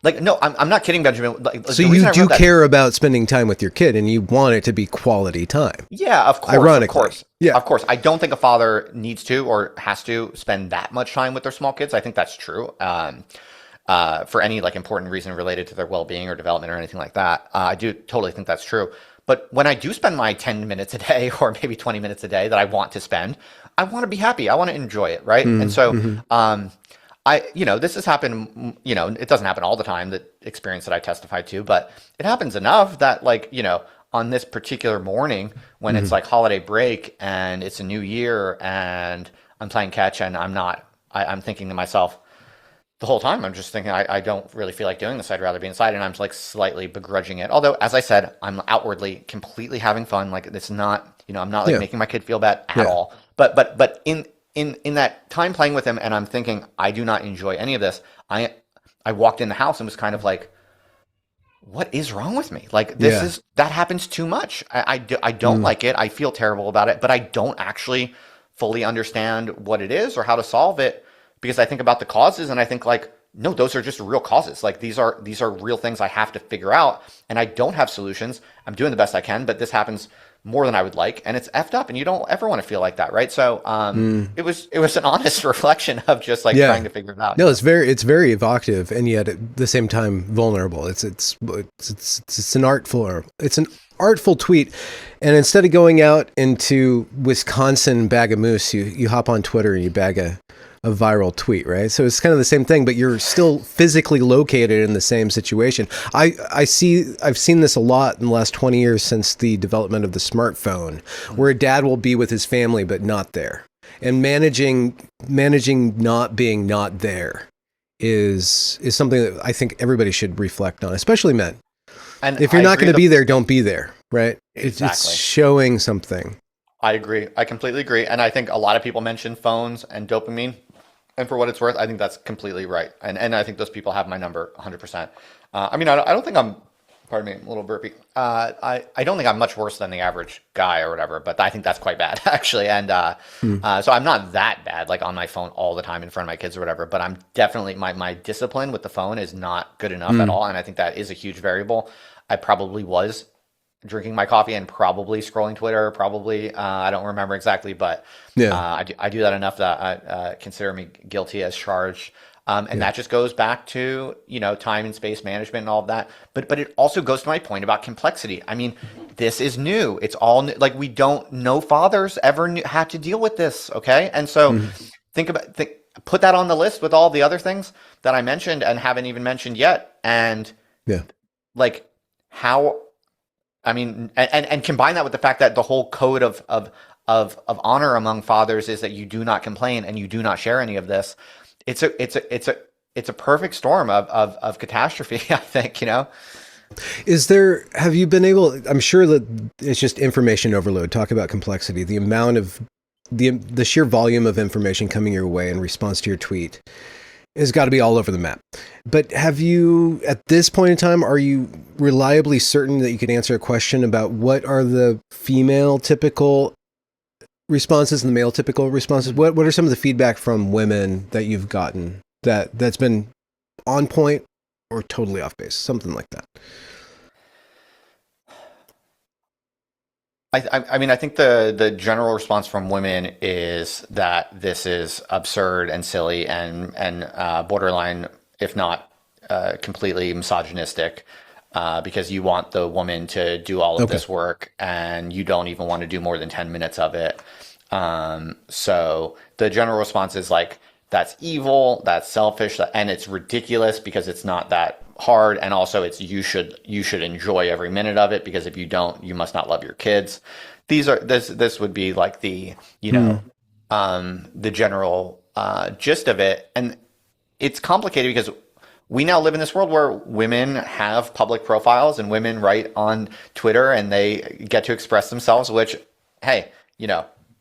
Like, no, I'm not kidding, Benjamin. So you do care about spending time with your kid, and you want it to be quality time. Yeah, of course. Ironically. Of course. Yeah. Of course. I don't think a father needs to or has to spend that much time with their small kids. I think that's true. For any like important reason related to their well-being or development or anything like that. I do totally think that's true. But when I do spend my 10 minutes a day or maybe 20 minutes a day that I want to spend, I want to be happy. I want to enjoy it, right? And so this has happened, it doesn't happen all the time, the experience that I testified to, but it happens enough that like, on this particular morning when it's like holiday break and it's a new year and I'm playing catch and I'm thinking to myself the whole time, I'm just thinking, I don't really feel like doing this. I'd rather be inside, and I'm like slightly begrudging it. Although, as I said, I'm outwardly completely having fun. Like it's not, I'm not like making my kid feel bad at all. But in that time playing with him, and I'm thinking, I do not enjoy any of this. I walked in the house and was kind of like, what is wrong with me? Like that happens too much. I don't like it. I feel terrible about it, but I don't actually fully understand what it is or how to solve it, because I think about the causes and I think like, no, those are just real causes. Like these are real things I have to figure out, and I don't have solutions. I'm doing the best I can, but this happens more than I would like, and it's effed up, and you don't ever want to feel like that, right? So it was an honest reflection of just like trying to figure it out. No, it's very evocative, and yet at the same time vulnerable. It's an artful tweet, and instead of going out into Wisconsin bag a moose, you hop on Twitter and you bag a viral tweet, right? So it's kind of the same thing, but you're still physically located in the same situation. I've seen this a lot in the last 20 years since the development of the smartphone, where a dad will be with his family but not there. And managing not being not there is something that I think everybody should reflect on, especially men. And if you're not going to be there, don't be there, right? Exactly. It's showing something. I agree. I completely agree. And I think a lot of people mention phones and dopamine. And for what it's worth, I think that's completely right. And I think those people have my number 100%. I don't think I'm, pardon me, a little burpy. I don't think I'm much worse than the average guy or whatever, but I think that's quite bad, actually. And so I'm not that bad, like on my phone all the time in front of my kids or whatever, but I'm definitely, my discipline with the phone is not good enough at all. And I think that is a huge variable. I probably was drinking my coffee and probably scrolling Twitter, probably, I don't remember exactly, but I do that enough that I consider me guilty as charged. And that just goes back to, time and space management and all of that. But it also goes to my point about complexity. I mean, this is new. It's all new. Like no fathers ever had to deal with this. Okay. And so put that on the list with all the other things that I mentioned and haven't even mentioned yet. And like how, I mean, and combine that with the fact that the whole code of honor among fathers is that you do not complain and you do not share any of this. It's a perfect storm of catastrophe, I think, Have you been able, I'm sure that it's just information overload. Talk about complexity, the amount of the sheer volume of information coming your way in response to your tweet has got to be all over the map. But have you, at this point in time, are you reliably certain that you can answer a question about what are the female typical responses and the male typical responses? What are some of the feedback from women that you've gotten that's been on point or totally off base, something like that? I think the general response from women is that this is absurd and silly and borderline, if not completely misogynistic. because you want the woman to do all of Okay. this work and you don't even want to do more than 10 minutes of it. So the general response is like, that's evil, that's selfish, and it's ridiculous because it's not that hard. And also it's, you should enjoy every minute of it, because if you don't, you must not love your kids. This would be like the general, gist of it. And it's complicated because we now live in this world where women have public profiles and women write on Twitter and they get to express themselves, which, hey,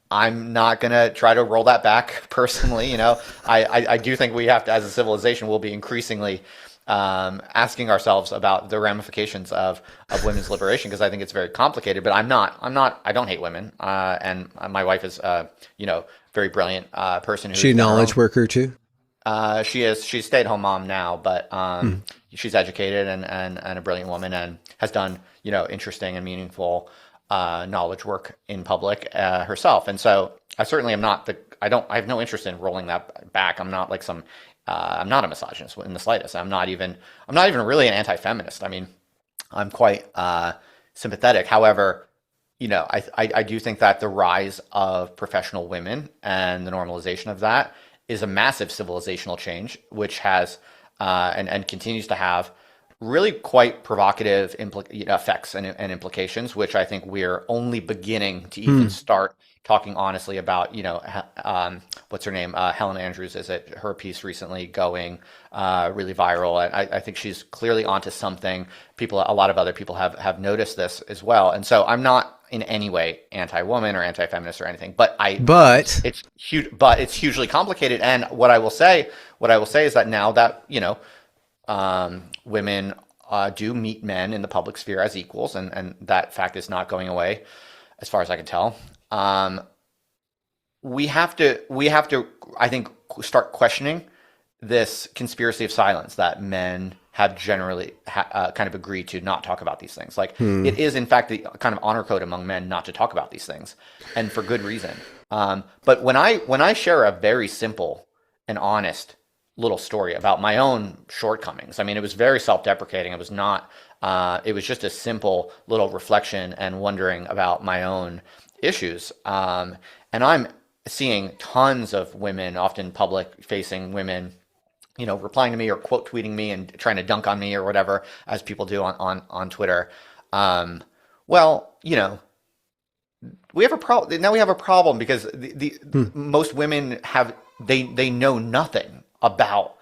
I'm not going to try to roll that back personally. I do think we have to, as a civilization, we'll be increasingly asking ourselves about the ramifications of women's liberation, because I think it's very complicated. But I don't hate women. And my wife is, very brilliant person She a who's done her knowledge own. worker too? She's a stay-at-home mom now, but she's educated and a brilliant woman, and has done interesting and meaningful knowledge work in public herself. And so I certainly am not I have no interest in rolling that back. I'm not like I'm not a misogynist in the slightest. I'm not even really an anti-feminist. I mean, I'm quite sympathetic. However, I do think that the rise of professional women and the normalization of that is a massive civilizational change, which has and continues to have really quite provocative effects and implications, which I think we're only beginning to even start talking honestly about. What's her name? Helen Andrews, is it her piece recently going really viral? And I think she's clearly onto something. A lot of other people have noticed this as well. And so I'm not in any way anti-woman or anti-feminist or anything, But it's huge, but it's hugely complicated. And what I will say is that now that women do meet men in the public sphere as equals, and that fact is not going away, as far as I can tell. We have to, I think, start questioning this conspiracy of silence that men have generally kind of agreed to not talk about these things. Like, it is, in fact, the kind of honor code among men not to talk about these things, and for good reason. But when I share a very simple and honest little story about my own shortcomings, I mean, it was very self-deprecating. It was not. It was just a simple little reflection and wondering about my own issues. And I'm seeing tons of women, often public-facing women, replying to me or quote tweeting me and trying to dunk on me or whatever, as people do on Twitter. Well, we have a problem now. We have a problem because the most women they know nothing about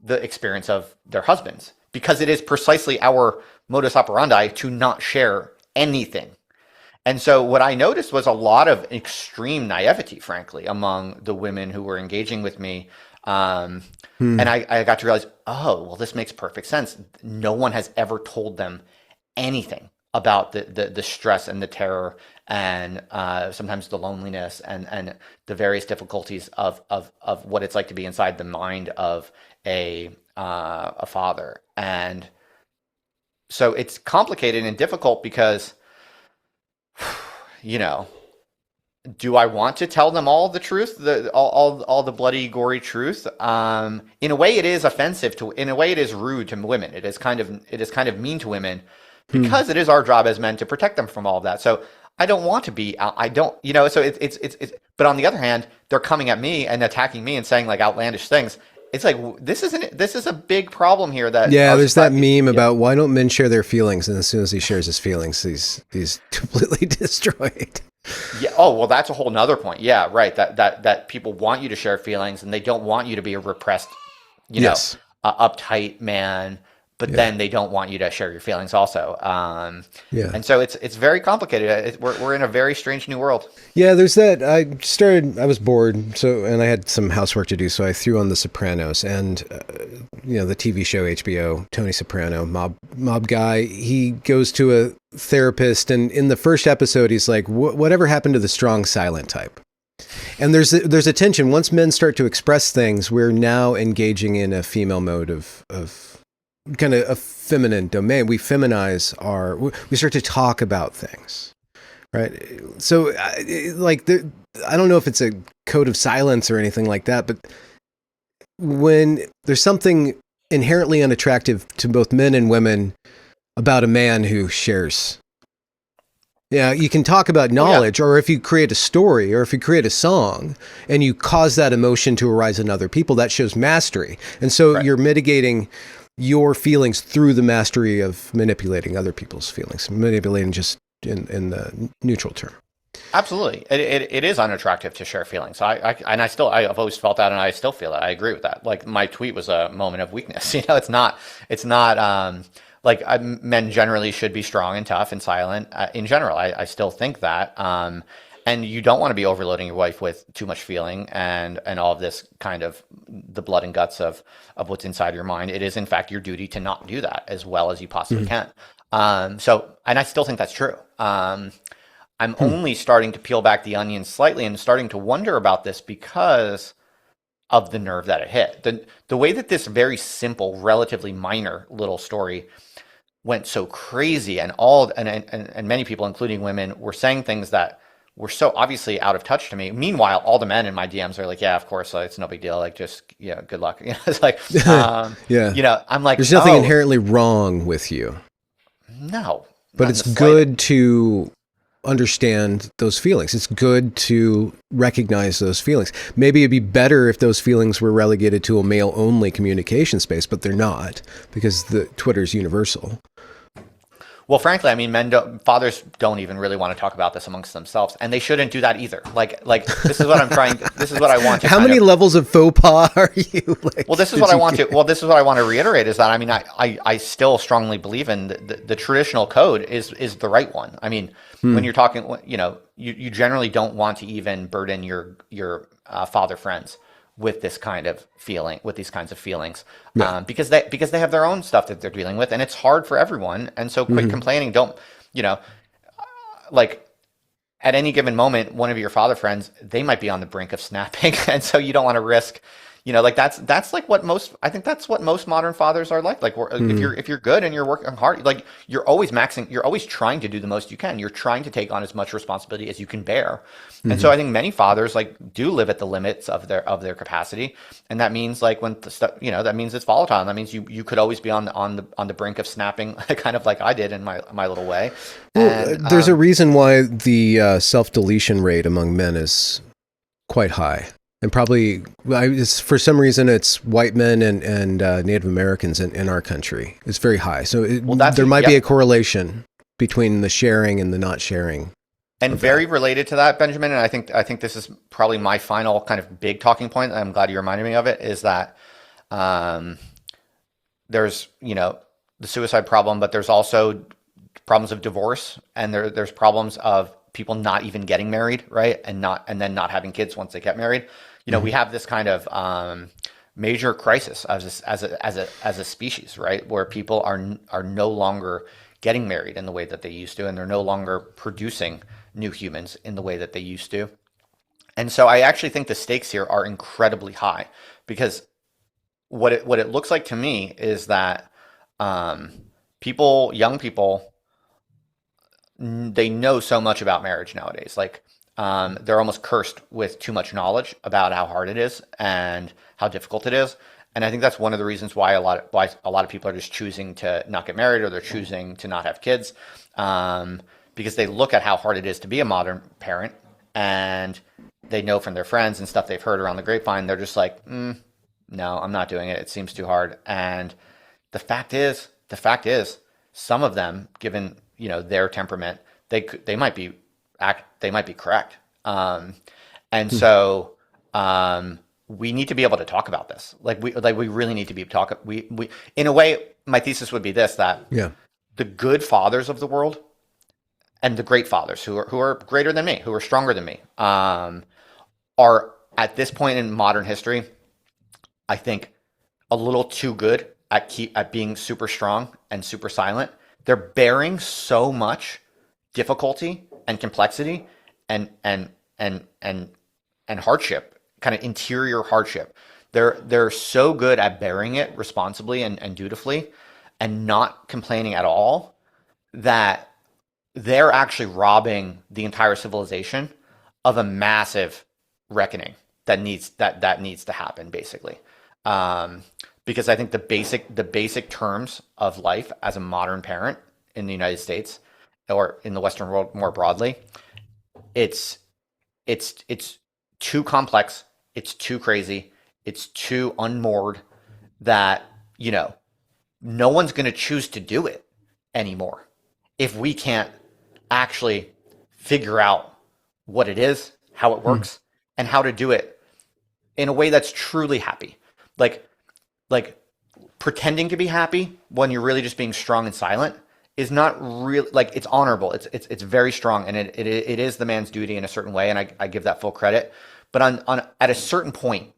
the experience of their husbands, because it is precisely our modus operandi to not share anything. And so what I noticed was a lot of extreme naivety, frankly, among the women who were engaging with me. And I got to realize, oh, well, this makes perfect sense. No one has ever told them anything about the stress and the terror and sometimes the loneliness and the various difficulties of what it's like to be inside the mind of a father. And so it's complicated and difficult because, you know, do I want to tell them all the truth, all the bloody, gory truth? In a way, it is offensive to. In a way, it is rude to women. It is kind of mean to women, because it is our job as men to protect them from all of that. So I don't want to be. I don't. So it's. But on the other hand, they're coming at me and attacking me and saying like outlandish things. It's like, this is a big problem here. That yeah, there's that meme about why don't men share their feelings, and as soon as he shares his feelings, he's completely destroyed. Yeah. Oh, well, that's a whole nother point. Yeah, right. That people want you to share feelings, and they don't want you to be a repressed, Yes. uptight man. But then they don't want you to share your feelings also. Yeah. And so it's very complicated. We're in a very strange new world. Yeah, there's that. I was bored, and I had some housework to do, so I threw on The Sopranos, and the TV show HBO, Tony Soprano, mob guy. He goes to a therapist, and in the first episode, he's like, "Whatever happened to the strong, silent type?" And there's a tension. Once men start to express things, we're now engaging in a female mode of kind of a feminine domain. We feminize we start to talk about things, right? So I don't know if it's a code of silence or anything like that, but when there's something inherently unattractive to both men and women about a man who shares. Yeah, you can talk about knowledge, or if you create a story, or if you create a song, and you cause that emotion to arise in other people, that shows mastery. And so you're mitigating your feelings through the mastery of manipulating other people's feelings, manipulating just in the neutral term. Absolutely, it is unattractive to share feelings. I've always felt that, and I still feel it. I agree with that. Like my tweet was a moment of weakness. You know, it's not. Men generally should be strong and tough and silent. In general, I still think that. And you don't want to be overloading your wife with too much feeling and all of this kind of the blood and guts of what's inside your mind. It is in fact your duty to not do that as well as you possibly can. And I still think that's true. I'm only starting to peel back the onion slightly and starting to wonder about this because of the nerve that it hit. The way that this very simple, relatively minor little story went so crazy, and many people, including women, were saying things that were so obviously out of touch to me. Meanwhile, all the men in my DMs are like, "Yeah, of course, it's no big deal. Like, just good luck." It's like, I'm like, there's nothing inherently wrong with you. No, but it's good to understand those feelings. It's good to recognize those feelings. Maybe it'd be better if those feelings were relegated to a male-only communication space, but they're not, because the Twitter's universal. Well, frankly, I mean, fathers don't even really want to talk about this amongst themselves, and they shouldn't do that either. Like this is what I'm trying. This is what I want to. How many levels of faux pas are you? Well, this is what I want to. Well, this is what I want to reiterate is that I mean, I still strongly believe in the traditional code is the right one. I mean, when you're talking, you generally don't want to even burden your father friends with this kind of feeling, with these kinds of feelings, because they have their own stuff that they're dealing with, and it's hard for everyone. And so quit complaining. Don't, like at any given moment, one of your father friends, they might be on the brink of snapping. And so you don't want to risk, like that's like what I think that's what most modern fathers are like. Like if you're good and you're working hard, like you're always trying to do the most you can. You're trying to take on as much responsibility as you can bear. And so I think many fathers like do live at the limits of their capacity. And that means like when the stuff, that means it's volatile. And that means you could always be on the brink of snapping, kind of like I did in my little way. Well, there's a reason why the self-deletion rate among men is quite high. And probably, for some reason, it's white men and Native Americans in our country. It's very high. So there might be a correlation between the sharing and the not sharing. And very related to that, Benjamin, and I think this is probably my final kind of big talking point. I'm glad you reminded me of it. Is that there's the suicide problem, but there's also problems of divorce, and there's problems of people not even getting married, right, and then not having kids once they get married. We have this kind of major crisis as a species, right, where people are no longer getting married in the way that they used to, and they're no longer producing new humans in the way that they used to. And so I actually think the stakes here are incredibly high, because what it looks like to me is that young people, they know so much about marriage nowadays. Like they're almost cursed with too much knowledge about how hard it is and how difficult it is. And I think that's one of the reasons why a lot of people are just choosing to not get married, or they're choosing to not have kids, because they look at how hard it is to be a modern parent, and they know from their friends and stuff they've heard around the grapevine. They're just like, no, I'm not doing it. It seems too hard. And the fact is, some of them, given their temperament, they might be correct. And so we need to be able to talk about this. We really need to be talking. We in a way, my thesis would be this: that the good fathers of the world and the great fathers who are greater than me, who are stronger than me, are at this point in modern history, I think, a little too good at being super strong and super silent. They're bearing so much difficulty and complexity and hardship, kind of interior hardship. They're so good at bearing it responsibly and dutifully, and not complaining at all, that they're actually robbing the entire civilization of a massive reckoning that needs to happen, basically. Because I think the basic terms of life as a modern parent in the United States or in the Western world more broadly, it's it's too complex, it's too crazy, it's too unmoored that, you know, no one's going to choose to do it anymore if we can't actually figure out what it is, how it Hmm. works, and how to do it in a way that's truly happy. Like like pretending to be happy when you're really just being strong and silent is not really, like, it's honorable. It's very strong, and it is the man's duty in a certain way, and I give that full credit. But on at a certain point,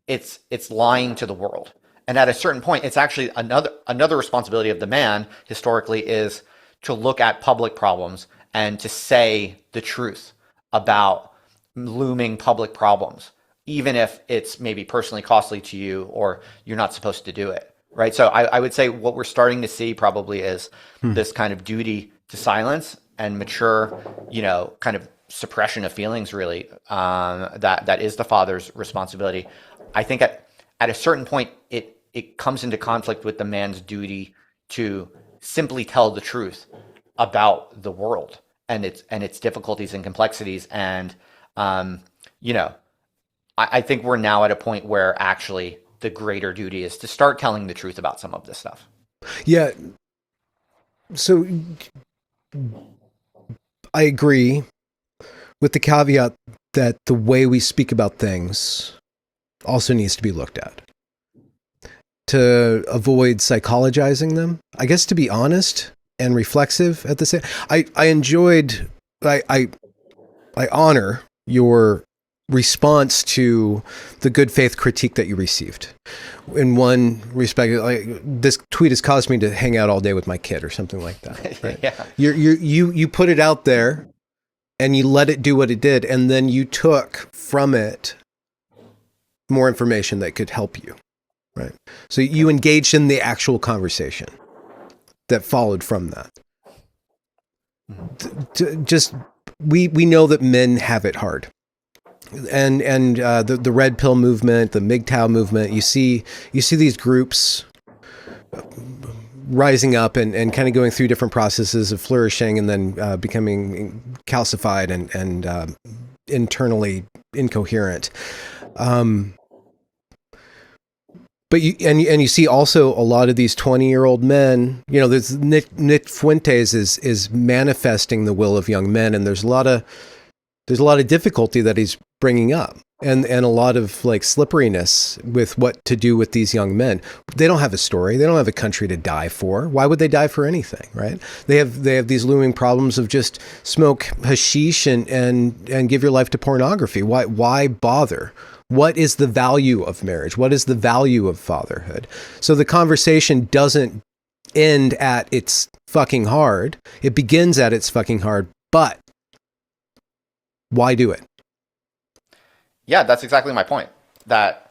it's lying to the world. And at a certain point, it's actually another responsibility of the man historically is to look at public problems and to say the truth about looming public problems, even if it's maybe personally costly to you or you're not supposed to do it. Right. So I would say what we're starting to see probably is Hmm. this kind of duty to silence and mature, kind of suppression of feelings, really, that is the father's responsibility. I think at a certain point, it comes into conflict with the man's duty to simply tell the truth about the world and its difficulties and complexities. And um, you know, I think we're now at a point where actually the greater duty is to start telling the truth about some of this stuff. Yeah. So I agree with the caveat that the way we speak about things also needs to be looked at to avoid psychologizing them. I guess to be honest and reflexive at the same. I enjoyed. I I honor your response to the good faith critique that you received. In one respect, like this tweet has caused me to hang out all day with my kid or something like that. Right? Yeah. You put it out there and you let it do what it did, and then you took from it more information that could help you. Right. So you engaged in the actual conversation that followed from that. Just we know that men have it hard, and the red pill movement, the MGTOW movement. You see these groups rising up and kind of going through different processes of flourishing and then becoming calcified and internally incoherent. But you see also a lot of these 20-year-old men. There's Nick Fuentes is manifesting the will of young men, and there's a lot of difficulty that he's bringing up, and a lot of like slipperiness with what to do with these young men. They don't have a story. They don't have a country to die for. Why would they die for anything, right? They have these looming problems of just smoke hashish and give your life to pornography. Why bother? What is the value of marriage? What is the value of fatherhood? So the conversation doesn't end at it's fucking hard. It begins at it's fucking hard, but why do it? Yeah, that's exactly my point. That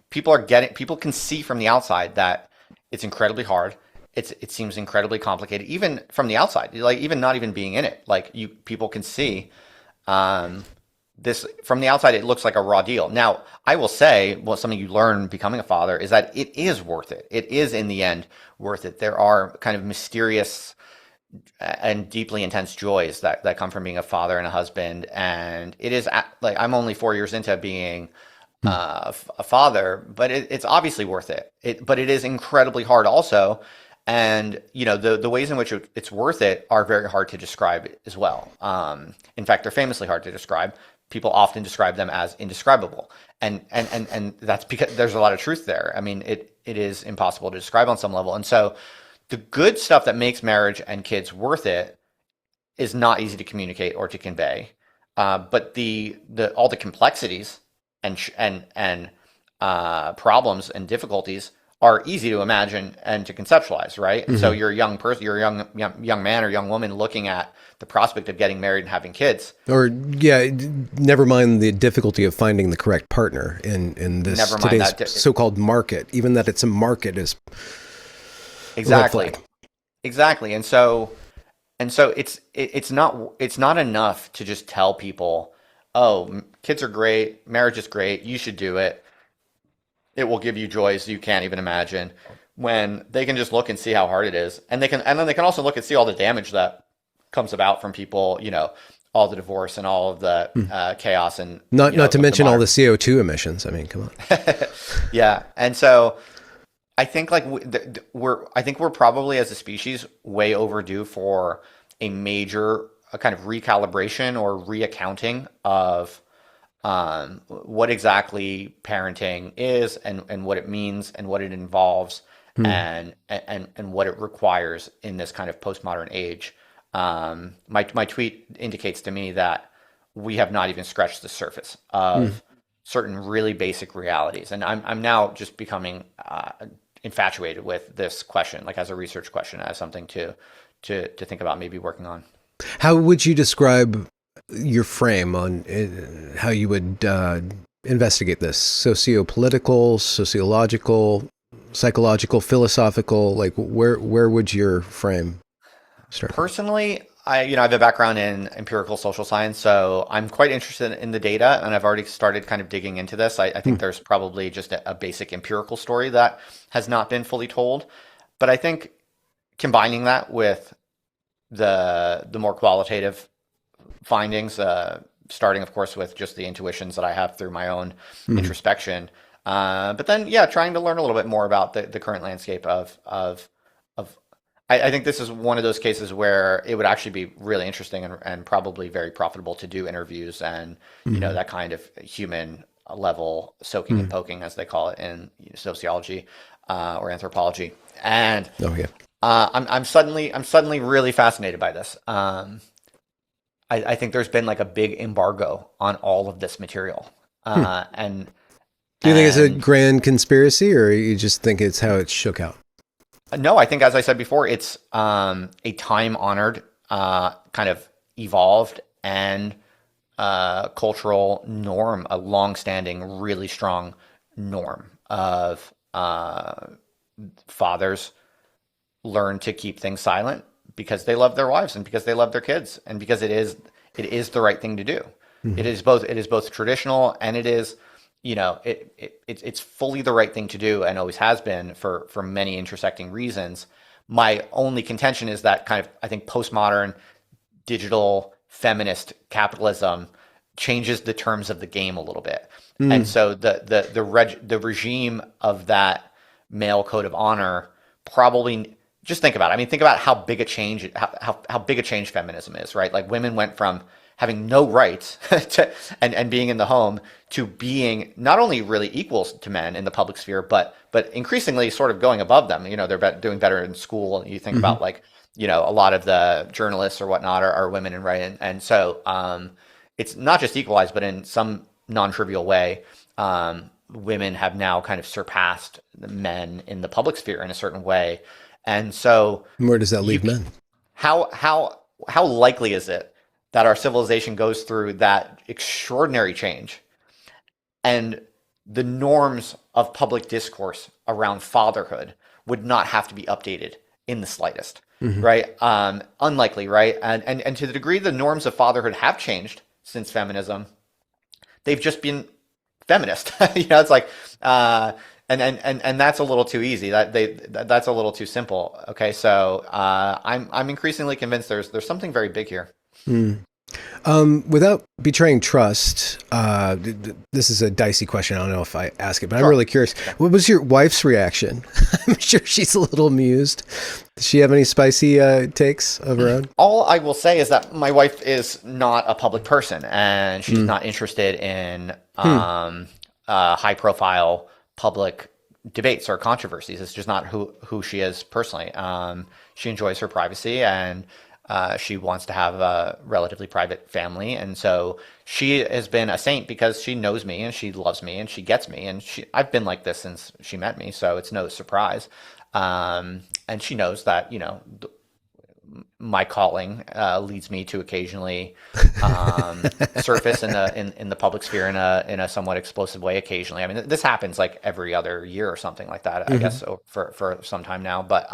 people can see from the outside that it's incredibly hard. It seems incredibly complicated, even from the outside. Like, even not even being in it, like, people can see um, this from the outside. It looks like a raw deal. Now, I will say, well, something you learn becoming a father is that it is worth it. It is in the end worth it. There are kind of mysterious and deeply intense joys that come from being a father and a husband. And it is like, I'm only 4 years into being a father, but it's obviously worth it. But it is incredibly hard also. And the ways in which it's worth it are very hard to describe as well. In fact, they're famously hard to describe. People often describe them as indescribable, and that's because there's a lot of truth there. I mean, it is impossible to describe on some level. And so the good stuff that makes marriage and kids worth it is not easy to communicate or to convey. But the all the complexities and problems and difficulties are easy to imagine and to conceptualize, right? And so Mm-hmm. you're a young person, you're a young man or young woman looking at the prospect of getting married and having kids. Or yeah, never mind the difficulty of finding the correct partner in this Never mind today's that. so-called market. Even that it's a market is a red Exactly, flag. exactly. And so it's not enough to just tell people, oh, kids are great, marriage is great, you should do it. It will give you joys you can't even imagine. when they can just look and see how hard it is, and then they can also look and see all the damage that comes about from people, all the divorce and all of the chaos and Not to of the mention all modern. the CO2 emissions. I mean, come on. Yeah, and so I think like I think we're probably as a species way overdue for a kind of recalibration or reaccounting of what exactly parenting is and what it means and what it involves Hmm. and what it requires in this kind of postmodern age. My tweet indicates to me that we have not even scratched the surface Hmm. of certain really basic realities, and I'm now just becoming infatuated with this question, like as a research question, as something to think about maybe working on. How would you describe your frame on how you would investigate this? Socio-political, sociological, psychological, philosophical? Like, where would your frame start from? Personally, I have a background in empirical social science, so I'm quite interested in the data, and I've already started kind of digging into this. I Hmm. think there's probably just a basic empirical story that has not been fully told, but I think combining that with the more qualitative findings, starting of course with just the intuitions that I have through my own Hmm. introspection, but then yeah, trying to learn a little bit more about the current landscape of I think this is one of those cases where it would actually be really interesting and probably very profitable to do interviews and Hmm. that kind of human level soaking and Hmm. poking, as they call it in sociology or anthropology. And Oh yeah. I'm suddenly really fascinated by this. I think there's been like a big embargo on all of this material, Hmm. and Do you think it's a and grand conspiracy, or you just think it's how it shook out? no, I think as I said before, it's a time honored kind of evolved and cultural norm, a long standing, really strong norm of fathers learn to keep things silent because they love their wives and because they love their kids and because it is the right thing to do. Hmm. It is both traditional and it is it's fully the right thing to do and always has been for many intersecting reasons. My only contention is that kind of I think postmodern digital feminist capitalism changes the terms of the game a little bit. And Hmm. so the regime of that male code of honor probably just think about it. I mean, think about how big a change how big a change feminism is, right? Like women went from having no rights and being in the home to being not only really equals to men in the public sphere, but increasingly sort of going above them. They're doing better in school. You think Hmm. about like a lot of the journalists or whatnot are women and right, and so it's not just equalized, but in some non-trivial way, women have now kind of surpassed the men in the public sphere in a certain way, and so Where does that you leave men? how likely is it that our civilization goes through that extraordinary change and the norms of public discourse around fatherhood would not have to be updated in the slightest, Hmm. right? Unlikely, right? And to the degree the norms of fatherhood have changed since feminism, they've just been feminist. It's like, and that's a little too easy. That's a little too simple. Okay, so I'm increasingly convinced there's something very big here. Hmm. Without betraying trust, this is a dicey question. I don't know if I ask it, but I'm Sure. really curious. Yeah. What was your wife's reaction? I'm sure she's a little amused. Does she have any spicy takes of her own? All I will say is that my wife is not a public person, and she's Mm. not interested in Hmm. high profile public debates or controversies. It's just not who she is personally. She enjoys her privacy and she wants to have a relatively private family. And so she has been a saint because she knows me and she loves me and she gets me. And I've been like this since she met me. So it's no surprise. And she knows that, my calling leads me to occasionally surface in the public sphere in a somewhat explosive way. Occasionally, I mean, this happens like every other year or something like that. I guess Hmm. so for some time now, but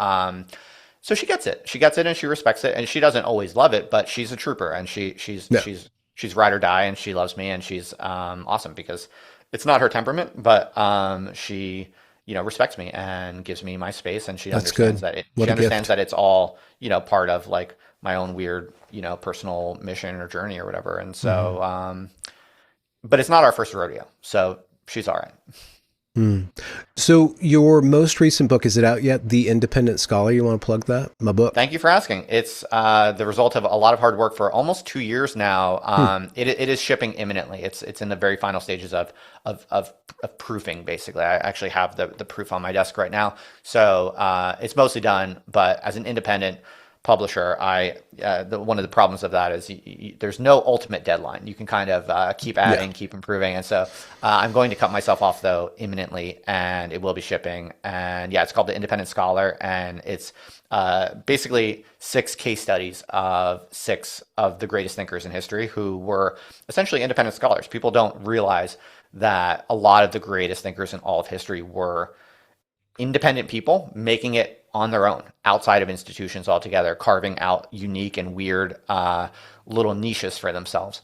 so she gets it. She gets it, and she respects it, and she doesn't always love it, but she's a trooper, and Yeah. she's ride or die, and she loves me, and she's awesome because it's not her temperament, but she respects me and gives me my space, and That's good. What she a understands gift. that it's all, part of like my own weird, personal mission or journey or whatever. And Hmm. so, but it's not our first rodeo, so she's all right. Mm. So your most recent book, is it out yet? The Independent Scholar. You want to plug that? My book. Thank you for asking. It's the result of a lot of hard work for almost 2 years now. Hmm. It is shipping imminently. It's in the very final stages of proofing. Basically, I actually have the proof on my desk right now, so it's mostly done. But as an independent publisher, one of the problems of that is there's no ultimate deadline. You can kind of keep Yeah. adding, keep improving, and so I'm going to cut myself off though imminently, and it will be shipping. And yeah, it's called The Independent Scholar, and it's basically 6 case studies of 6 of the greatest thinkers in history who were essentially independent scholars. People don't realize that a lot of the greatest thinkers in all of history were independent people making it on their own outside of institutions altogether, carving out unique and weird little niches for themselves.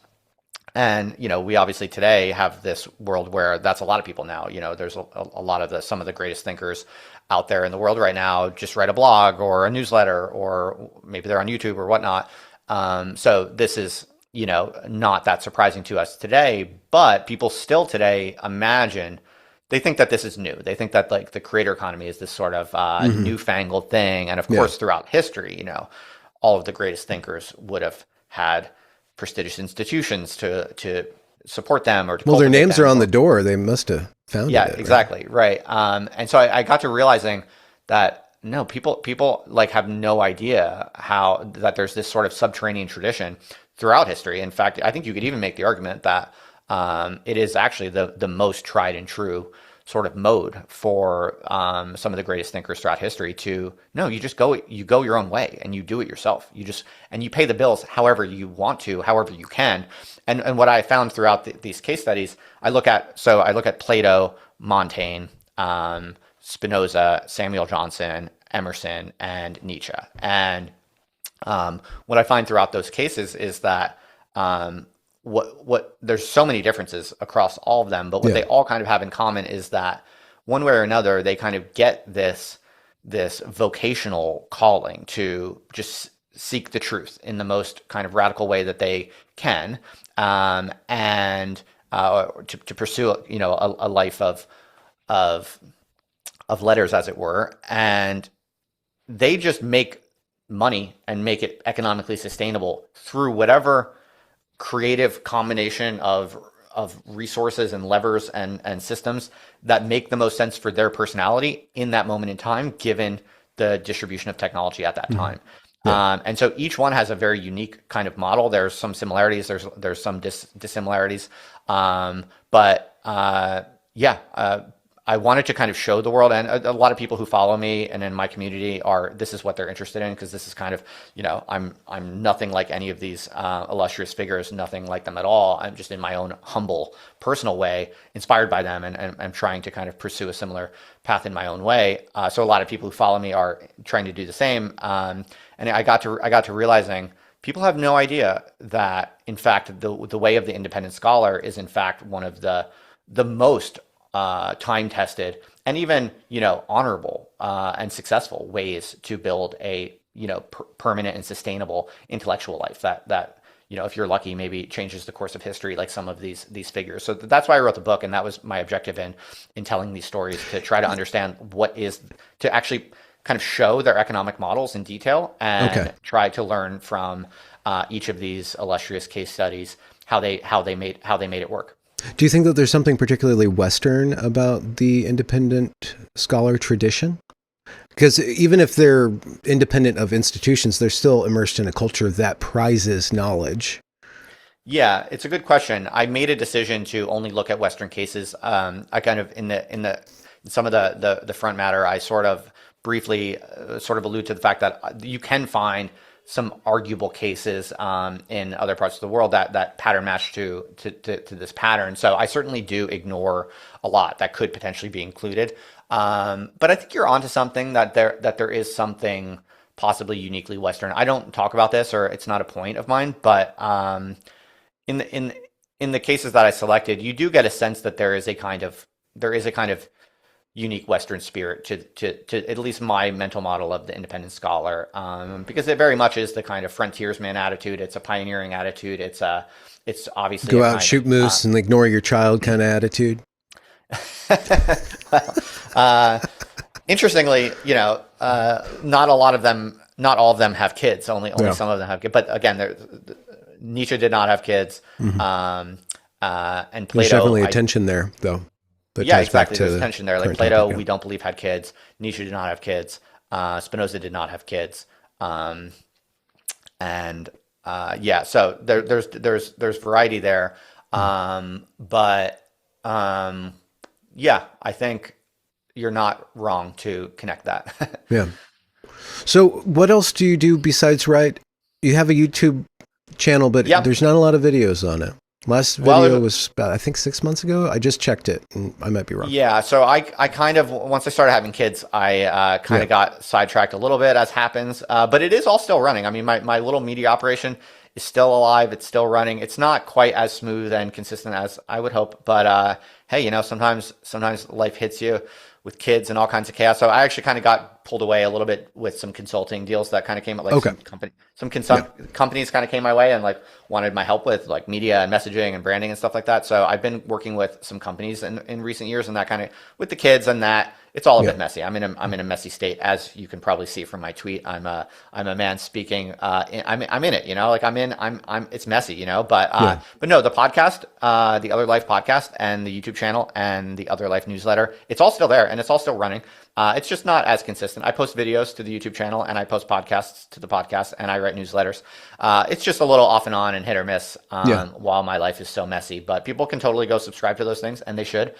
And we obviously today have this world where that's a lot of people now. There's a lot of some of the greatest thinkers out there in the world right now just write a blog or a newsletter, or maybe they're on YouTube or whatnot. So this is not that surprising to us today, but people still today imagine, they think that this is new. They think that like the creator economy is this sort of Hmm. newfangled thing. And of Yeah. course, throughout history, all of the greatest thinkers would have had prestigious institutions to support them or to Well, their cultivate names are them. on the Or door. They must have founded yeah, it, right? exactly, right. And so I got to realizing that no, people like have no idea how that there's this sort of subterranean tradition throughout history. In fact, I think you could even make the argument that it is actually the most tried and true sort of mode for some of the greatest thinkers throughout history to no, you go your own way and you do it yourself. And you pay the bills however you want to, however you can. And what I found throughout these case studies, I look at Plato, Montaigne, Spinoza, Samuel Johnson, Emerson, and Nietzsche. And what I find throughout those cases is that what there's so many differences across all of them, but what Yeah. they all kind of have in common is that one way or another they kind of get this vocational calling to just seek the truth in the most kind of radical way that they can, and to pursue a life of of letters, as it were, and they just make money and make it economically sustainable through whatever creative combination of resources and levers and systems that make the most sense for their personality in that moment in time, given the distribution of technology at that Hmm. time. Yeah. And so each one has a very unique kind of model. There's some similarities. There's some dissimilarities. But yeah, I wanted to kind of show the world, and a lot of people who follow me and in my community this is what they're interested in, because this is kind of, I'm nothing like any of these illustrious figures, nothing like them at all. I'm just in my own humble personal way inspired by them, and I'm trying to kind of pursue a similar path in my own way. So a lot of people who follow me are trying to do the same. And I got to realizing people have no idea that in fact the way of the independent scholar is in fact one of the most time tested and even honorable and successful ways to build a permanent and sustainable intellectual life that if you're lucky maybe changes the course of history, like some of these figures. So that's why I wrote the book, and that was my objective in telling these stories, to try to understand to actually kind of show their economic models in detail Okay. and try to learn from each of these illustrious case studies how they made it work. Do you think that there's something particularly Western about the independent scholar tradition? Because even if they're independent of institutions, they're still immersed in a culture that prizes knowledge. Yeah, it's a good question. I made a decision to only look at Western cases. I kind of in some of the front matter, I sort of briefly sort of allude to the fact that you can find some arguable cases in other parts of the world that pattern match to this pattern. So I certainly do ignore a lot that could potentially be included. But I think you're onto something, that there is something possibly uniquely Western. I don't talk about this, or it's not a point of mine, but in the in the cases that I selected, you do get a sense that there is a kind of unique Western spirit to at least my mental model of the independent scholar, because it very much is the kind of frontiersman attitude. It's a pioneering attitude. It's obviously Go a out, kind of shoot moose, and ignore your child kind of attitude. well, interestingly, not a lot of them, not all of them have kids. Only Yeah. some of them have kids. But again, Nietzsche did not have kids, and There's Plato. definitely a tension there, though, that Yeah, ties back exactly. to There's the tension there. Like current Plato, topic. Yeah. we don't believe had kids. Nietzsche did not have kids. Spinoza did not have kids. Um, and yeah, so there's variety there. But yeah, I think you're not wrong to connect that. Yeah. So, what else do you do besides write? You have a YouTube channel, but Yeah. there's not a lot of videos on it. Last video Well, was about, I think, 6 months ago. I just checked it, and I might be wrong. yeah, so I kind of, once I started having kids, I kind Yeah. of got sidetracked a little bit, as happens. But it is all still running. I mean, my little media operation is still alive. It's still running. It's not quite as smooth and consistent as I would hope. But hey, sometimes life hits you with kids and all kinds of chaos. So I actually kind of got pulled away a little bit with some consulting deals that kind of came up, like Okay. some companies kind of came my way and like wanted my help with like media and messaging and branding and stuff like that. So I've been working with some companies in recent years, and that kind of with the kids and that. It's all a Yeah. bit messy. I'm in a messy state, as you can probably see from my tweet. I'm a man speaking. I'm in it. Like I'm. It's messy. But Yeah. but no, the podcast, the Other Life podcast, and the YouTube channel, and the Other Life newsletter. It's all still there, and it's all still running. It's just not as consistent. I post videos to the YouTube channel, and I post podcasts to the podcast, and I write newsletters. It's just a little off and on and hit or miss, Yeah. while my life is so messy. But people can totally go subscribe to those things, and they should.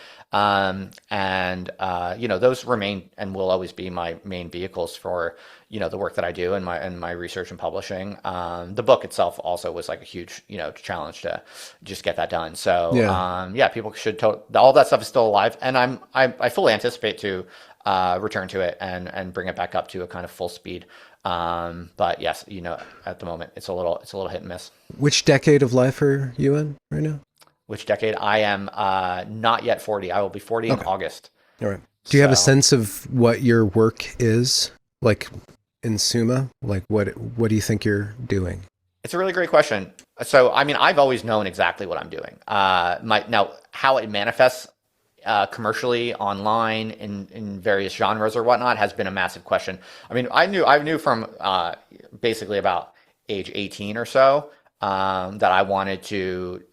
Those remain and will always be my main vehicles for the work that I do and my research and publishing. The book itself also was like a huge challenge to just get that done. So Yeah. people should all that stuff is still alive, and I fully anticipate to return to it and bring it back up to a kind of full speed. But yes, at the moment it's a little hit and miss. Which decade of life are you in right now? Which decade? I am not yet 40. I will be 40 in Okay. August. All right. Do you have a So- sense of what your work is, like in summa? Like what do you think you're doing? It's a really great question. So, I mean, I've always known exactly what I'm doing. Now, how it manifests commercially, online, in various genres or whatnot, has been a massive question. I mean, I knew from basically about age 18 or so, that I wanted to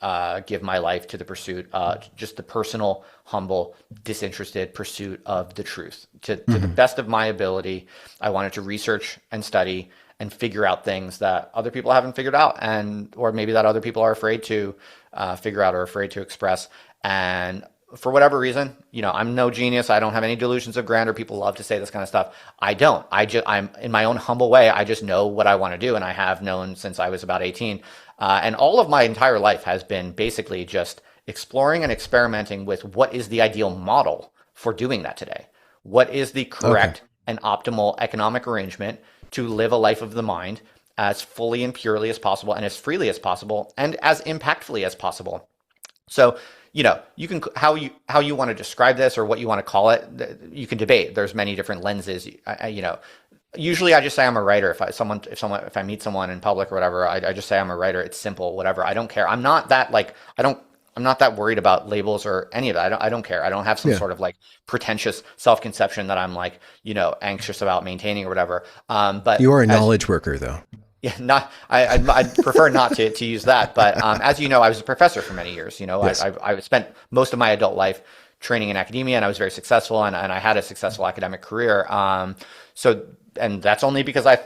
give my life to the pursuit, just the personal, humble, disinterested pursuit of the truth. To the best of my ability, I wanted to research and study and figure out things that other people haven't figured out, or maybe that other people are afraid to figure out or afraid to express. And for whatever reason, I'm no genius. I don't have any delusions of grandeur. People love to say this kind of stuff. I don't. I'm in my own humble way. I just know what I want to do, and I have known since I was about 18. And all of my entire life has been basically just exploring and experimenting with what is the ideal model for doing that today. What is the correct and optimal economic arrangement to live a life of the mind as fully and purely as possible, and as freely as possible, and as impactfully as possible. So, you can how you want to describe this or what you want to call it. You can debate. There's many different lenses. Usually I just say I'm a writer. If I meet someone in public or whatever, I just say I'm a writer. It's simple, whatever. I don't care. I'm not that I'm not that worried about labels or any of that. I don't care. I don't have some sort of like pretentious self-conception that I'm like, anxious about maintaining or whatever. But You are a knowledge worker, though. yeah, I'd prefer not to use that. But as you know, I was a professor for many years. Yes. I spent most of my adult life training in academia, and I was very successful, and I had a successful academic career. And that's only because I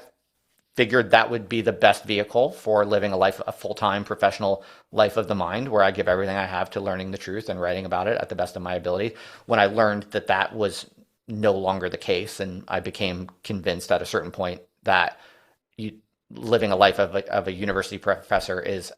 figured that would be the best vehicle for living a full-time professional life of the mind, where I give everything I have to learning the truth and writing about it at the best of my ability. When I learned that was no longer the case, and I became convinced at a certain point that living a life of a university professor is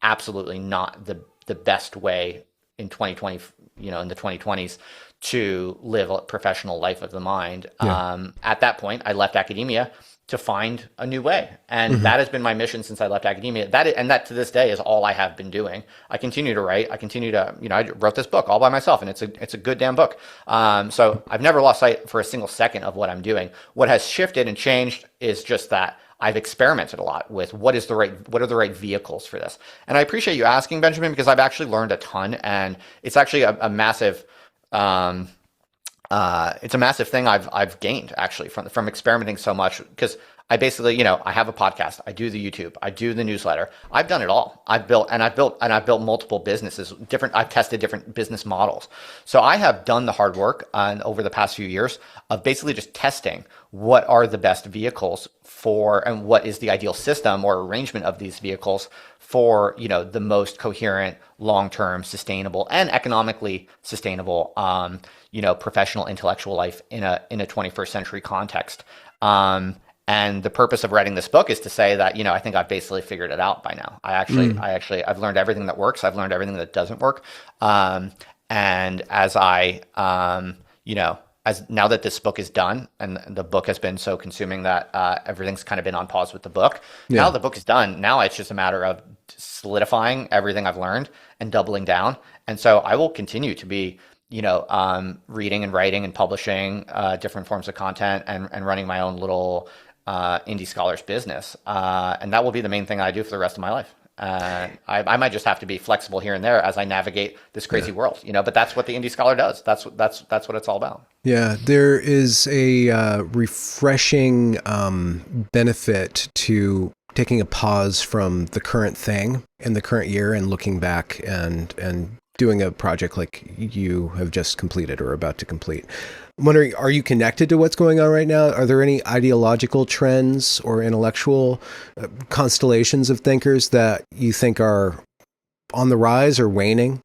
absolutely not the best way in 2020, in the 2020s, to live a professional life of the mind. Yeah. At that point, I left academia to find a new way. And Hmm. that has been my mission since I left academia. That to this day is all I have been doing. I continue to write. I continue to, I wrote this book all by myself, and it's a good damn book. So I've never lost sight for a single second of what I'm doing. What has shifted and changed is just that I've experimented a lot with what are the right vehicles for this. And I appreciate you asking, Benjamin, because I've actually learned a ton, and it's actually a massive, um, it's a massive thing I've gained actually from experimenting so much, because I basically, I have a podcast, I do the YouTube, I do the newsletter. I've done it all. I've built multiple businesses, I've tested different business models. So I have done the hard work over the past few years of basically just testing what are the best vehicles for, and what is the ideal system or arrangement of these vehicles for, the most coherent, long-term, sustainable, and economically sustainable, professional intellectual life in a 21st century context. And the purpose of writing this book is to say that, I think I've basically figured it out by now. I've learned everything that works. I've learned everything that doesn't work. And as as now that this book is done, and the book has been so consuming that everything's kind of been on pause with the book. Now Yeah. the book is done. Now it's just a matter of solidifying everything I've learned and doubling down. And so I will continue to be, reading and writing and publishing different forms of content, and running my own little indie scholars business. And that will be the main thing I do for the rest of my life. I might just have to be flexible here and there as I navigate this crazy world, but that's what the indie scholar does. That's what it's all about. Yeah, there is a refreshing benefit to taking a pause from the current thing in the current year and looking back and doing a project like you have just completed or about to complete. I'm wondering, are you connected to what's going on right now? Are there any ideological trends or intellectual constellations of thinkers that you think are on the rise or waning?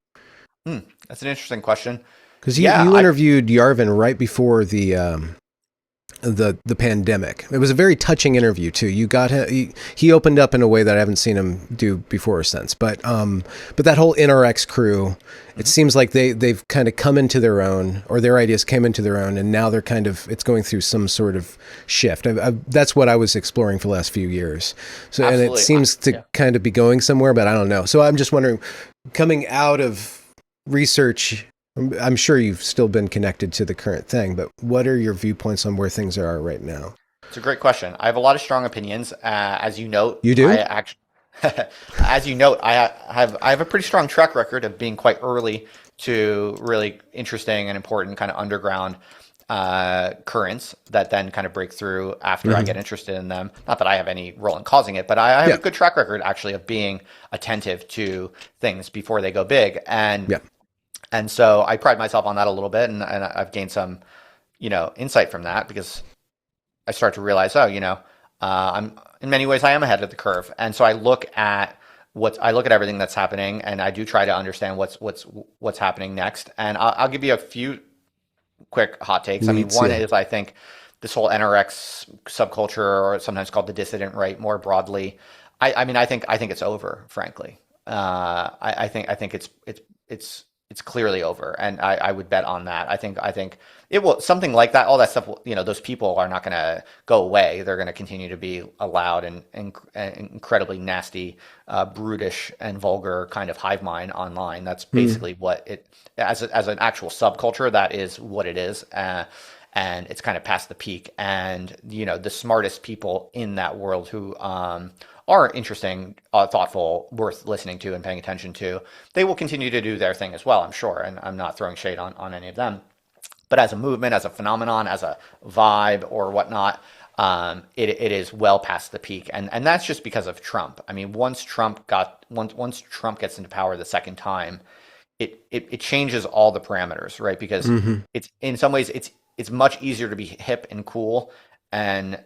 That's an interesting question. Because Yeah, you interviewed Yarvin right before the pandemic. It was a very touching interview too. You got him. He opened up in a way that I haven't seen him do before or since. But that whole NRX crew, it seems like they've kind of come into their own, or their ideas came into their own, and now they're it's going through some sort of shift. That's what I was exploring for the last few years. So absolutely. and it seems to kind of be going somewhere, but I don't know. So I'm just wondering, coming out of research, I'm sure you've still been connected to the current thing, but what are your viewpoints on where things are right now? It's a great question. I have a lot of strong opinions. As you note, You do? I actually, as you note, I have a pretty strong track record of being quite early to really interesting and important kind of underground currents that then kind of break through after I get interested in them. Not that I have any role in causing it, but I have Yeah. a good track record actually of being attentive to things before they go big. Yeah. And so I pride myself on that a little bit, and I've gained some, insight from that, because I start to realize, I'm in many ways I am ahead of the curve, and so I look at everything that's happening, and I do try to understand what's happening next. And I'll give you a few quick hot takes. I mean, one is, I think this whole NRX subculture, or sometimes called the dissident right, more broadly. I mean, I think it's over, frankly. I think it's clearly over, and I would bet on that. I think it will, something like that. All that stuff, those people are not going to go away. They're going to continue to be a loud and incredibly nasty, brutish and vulgar kind of hive mind online. That's basically what it, as an actual subculture, that is what it is. And it's kind of past the peak. And the smartest people in that world who are interesting, thoughtful, worth listening to and paying attention to, they will continue to do their thing as well, I'm sure. And I'm not throwing shade on any of them. But as a movement, as a phenomenon, as a vibe or whatnot, it is well past the peak. And that's just because of Trump. I mean, once Trump gets into power the second time, it changes all the parameters, right? Because it's, in some ways, it's much easier to be hip and cool and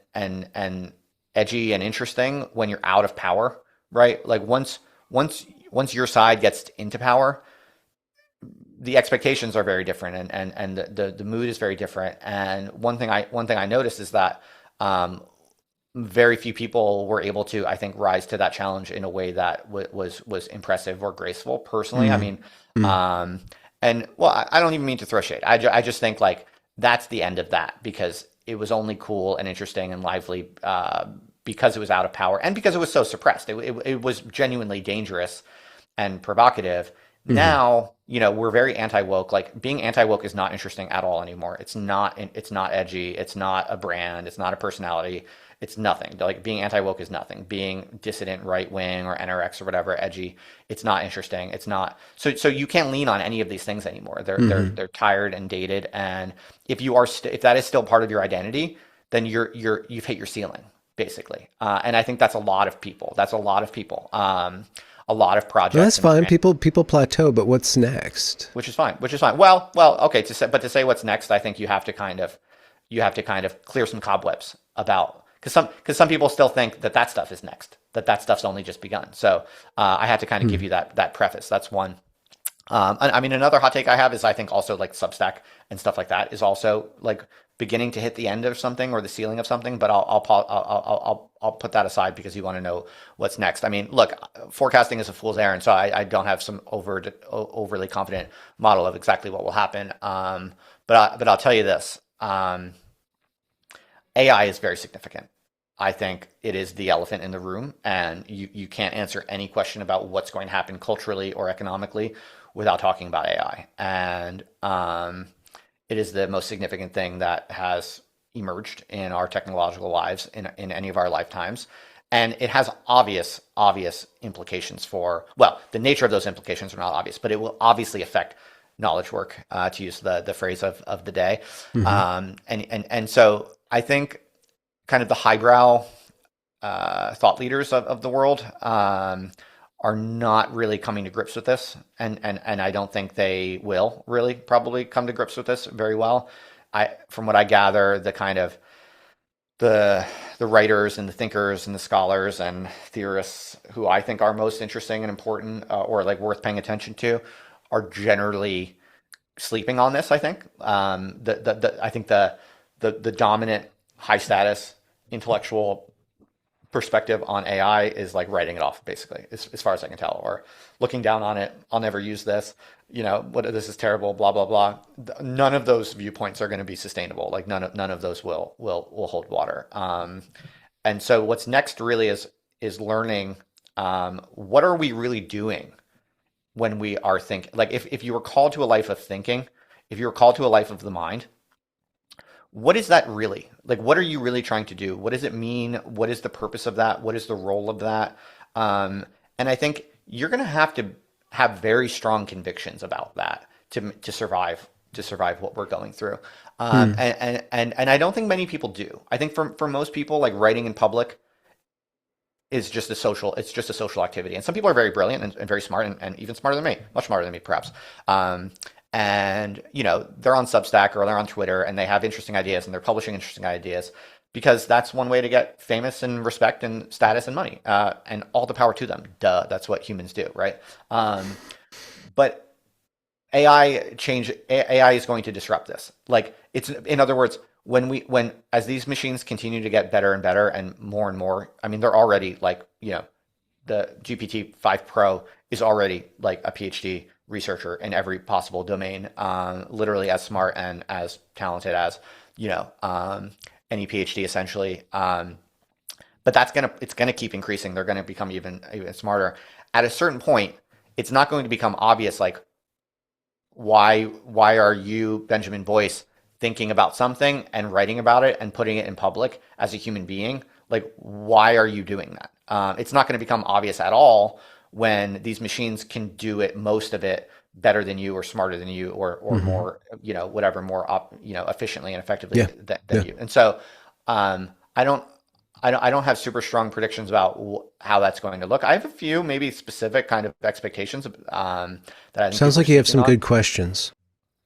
edgy and interesting when you're out of power, right? Like once your side gets into power, the expectations are very different, and the mood is very different. And one thing I noticed is that very few people were able to, I think, rise to that challenge in a way that was impressive or graceful. Personally, I mean, and well, I don't even mean to throw shade. I just think like that's the end of that, because it was only cool and interesting and lively because it was out of power and because it was so suppressed. It was genuinely dangerous and provocative. Hmm. Now, we're very anti-woke. Like being anti-woke is not interesting at all anymore. It's not edgy. It's not a brand. It's not a personality. It's nothing. Like being anti-woke is nothing. Being dissident right wing or NRX or whatever edgy, it's not interesting. It's not so you can't lean on any of these things anymore. They're Hmm. tired and dated. And if that is still part of your identity, then you've hit your ceiling basically. And I think that's a lot of people. That's a lot of people. A lot of Well, that's projects and fine. brand, People plateau, but what's next? which is fine. Which is fine. Well, okay. To say what's next, I think you have to kind of clear some cobwebs about because some people still think that stuff is next, that stuff's only just begun. So I had to kind of give Hmm. you that preface. That's one. I mean, another hot take I have is I think also like Substack and stuff like that is also like beginning to hit the end of something or the ceiling of something. But I'll put that aside because you want to know what's next. I mean, look, forecasting is a fool's errand, so I don't have some overly confident model of exactly what will happen. But I'll tell you this: AI is very significant. I think it is the elephant in the room, and you can't answer any question about what's going to happen culturally or economically without talking about AI. And it is the most significant thing that has emerged in our technological lives in any of our lifetimes. And it has obvious implications for, well, the nature of those implications are not obvious, but it will obviously affect knowledge work, to use the phrase of the day. Hmm. And so I think kind of the highbrow thought leaders of the world are not really coming to grips with this, and I don't think they will really probably come to grips with this very well. From what I gather, the kind of the the writers and the thinkers and the scholars and theorists who I think are most interesting and important, or like worth paying attention to, are generally sleeping on this. I think I think the dominant high status intellectual perspective on AI is like writing it off, basically, as far as I can tell, or looking down on it. I'll never use this. What this is terrible. Blah blah blah. None of those viewpoints are going to be sustainable. Like none of those will hold water. And so what's next really is learning what are we really doing when we are thinking. Like if you were called to a life of thinking, if you were called to a life of the mind, what is that really? Like, what are you really trying to do? What does it mean? What is the purpose of that? What is the role of that? And I think you're going to have to have very strong convictions about that to survive what we're going through. Hmm. And I don't think many people do. I think for most people, like writing in public it's just a social activity. And some people are very brilliant and very smart and even smarter than me, much smarter than me, perhaps. And they're on Substack or they're on Twitter and they have interesting ideas and they're publishing interesting ideas because that's one way to get famous and respect and status and money. And all the power to them. Duh, that's what humans do, right? But AI is going to disrupt this. Like it's in other words, when as these machines continue to get better and better and more, I mean, they're already like, the GPT-5 Pro is already like a PhD researcher in every possible domain, literally as smart and as talented as, any PhD essentially. But it's gonna keep increasing. They're gonna become even smarter. At a certain point, it's not going to become obvious like why are you, Benjamin Boyce, thinking about something and writing about it and putting it in public as a human being? Like, why are you doing that? It's not going to become obvious at all when these machines can do it, most of it, better than you or smarter than you or Hmm. more, whatever, more efficiently and effectively Yeah. than Yeah. you. And so, I don't. I don't have super strong predictions about how that's going to look. I have a few maybe specific kind of expectations that I think Sounds people are like you have sleeping some on. good questions.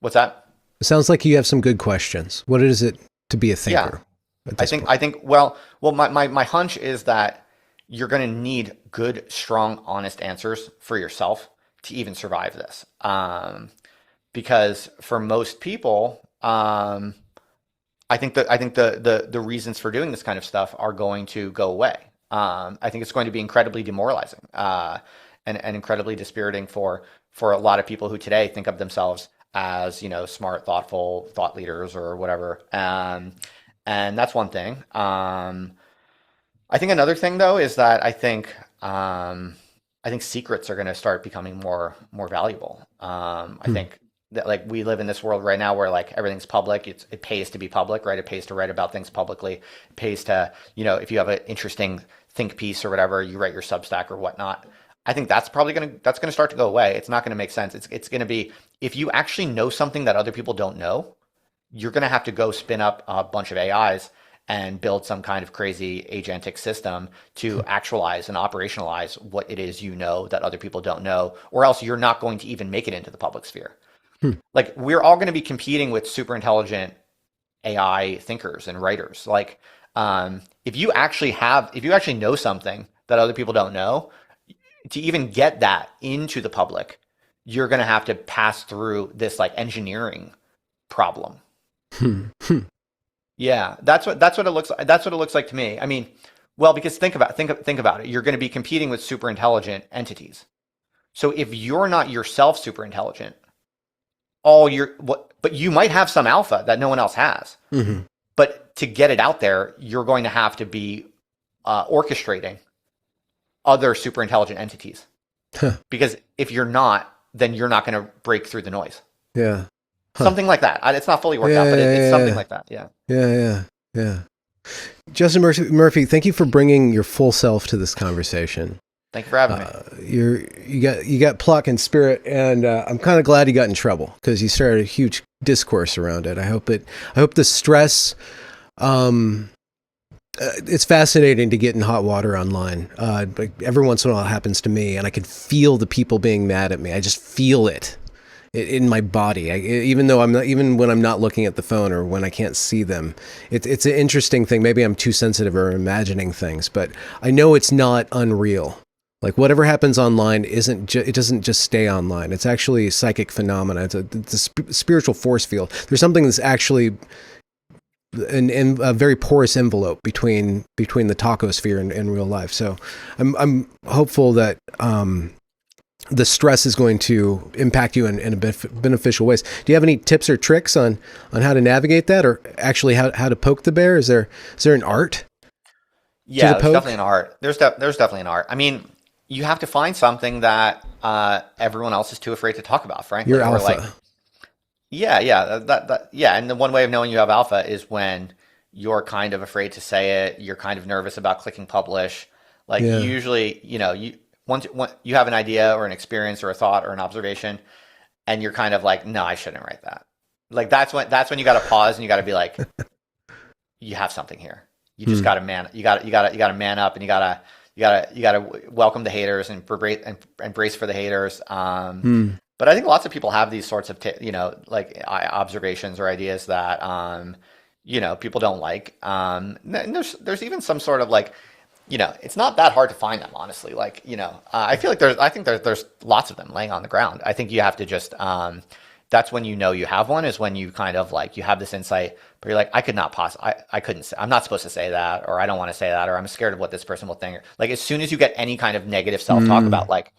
What's that? It sounds like you have some good questions. What is it to be a Yeah, thinker at I this think point? I think well my hunch is that you're going to need good, strong, honest answers for yourself to even survive this. Because for most people, I think the reasons for doing this kind of stuff are going to go away. I think it's going to be incredibly demoralizing, and incredibly dispiriting for a lot of people who today think of themselves as smart, thoughtful thought leaders or whatever. And that's one thing. I think another thing though is that I think secrets are going to start becoming more valuable. I Hmm. think that like we live in this world right now where like everything's public. It pays to be public, right? It pays to write about things publicly. It pays to, if you have an interesting think piece or whatever, you write your Substack or whatnot. I think that's gonna start to go away. It's not gonna make sense. It's gonna be if you actually know something that other people don't know, you're going to have to go spin up a bunch of AIs and build some kind of crazy agentic system to actualize and operationalize what it is you know that other people don't know, or else you're not going to even make it into the public sphere. Hmm. Like we're all going to be competing with super intelligent AI thinkers and writers. Like if you actually know something that other people don't know, to even get that into the public, you're going to have to pass through this like engineering problem. Hmm. Hmm. Yeah, that's what it looks like. That's what it looks like to me. I mean, well, because think about it. You're going to be competing with super intelligent entities. So if you're not yourself super intelligent, but you might have some alpha that no one else has. Hmm. But to get it out there, you're going to have to be orchestrating other super intelligent entities. Huh. Because if you're not, then you're not going to break through the noise. Yeah. Huh. Something like that. It's not fully worked Yeah. out, but it's something Yeah. like that. Yeah. Yeah. Yeah. Yeah. Yeah. Justin Murphy, thank you for bringing your full self to this conversation. Thank you for having me. You got pluck and spirit, and I'm kind of glad you got in trouble because you started a huge discourse around it. I hope the stress. It's fascinating to get in hot water online. But every once in a while it happens to me, and I can feel the people being mad at me. I just feel it in my body. Even though I'm not, even when I'm not looking at the phone or when I can't see them, it's an interesting thing. Maybe I'm too sensitive or imagining things, but I know it's not unreal. Like whatever happens online it doesn't just stay online. It's actually a psychic phenomena. It's a spiritual force field. There's something that's actually in a very porous envelope between the taco sphere and real life. So I'm hopeful that the stress is going to impact you in beneficial ways. Do you have any tips or tricks on how to navigate that, or actually how to poke the bear? Is there an art to Yeah, the there's definitely poke? an art. There's definitely an art. I mean, you have to find something that everyone else is too afraid to talk about, Your frankly. Or like, alpha. yeah. And the one way of knowing you have alpha is when you're kind of afraid to say it. You're kind of nervous about clicking publish. Like Yeah. usually, once you have an idea or an experience or a thought or an observation, and you're kind of like, no, I shouldn't write that. Like that's when you got to pause and you got to be like, you have something here. You just Hmm. got to you got to man up, and you got to welcome the haters and brace for the haters. Hmm. But I think lots of people have these sorts of like observations or ideas that people don't like. And there's even some sort of like it's not that hard to find them, honestly. Like, I feel like there's lots of them laying on the ground. I think you have to just, that's when you know you have one, is when you kind of like, you have this insight, but you're like, I could not possibly, I couldn't say, I'm not supposed to say that, or I don't want to say that, or I'm scared of what this person will think. Like, as soon as you get any kind of negative self-talk Hmm. about like,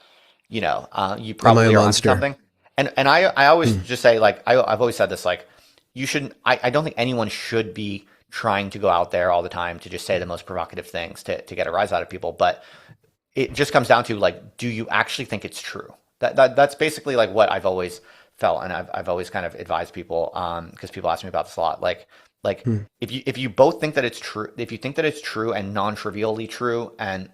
you Am I a probably are onto monster? something. And I always Hmm. just say, like, I've always said this, like, you shouldn't, I don't think anyone should be trying to go out there all the time to just say the most provocative things to get a rise out of people. But it just comes down to like, do you actually think it's true? That's basically like what I've always felt, and I've always kind of advised people because people ask me about this a lot. Like Hmm. if you both think that it's true, if you think that it's true and non-trivially true, and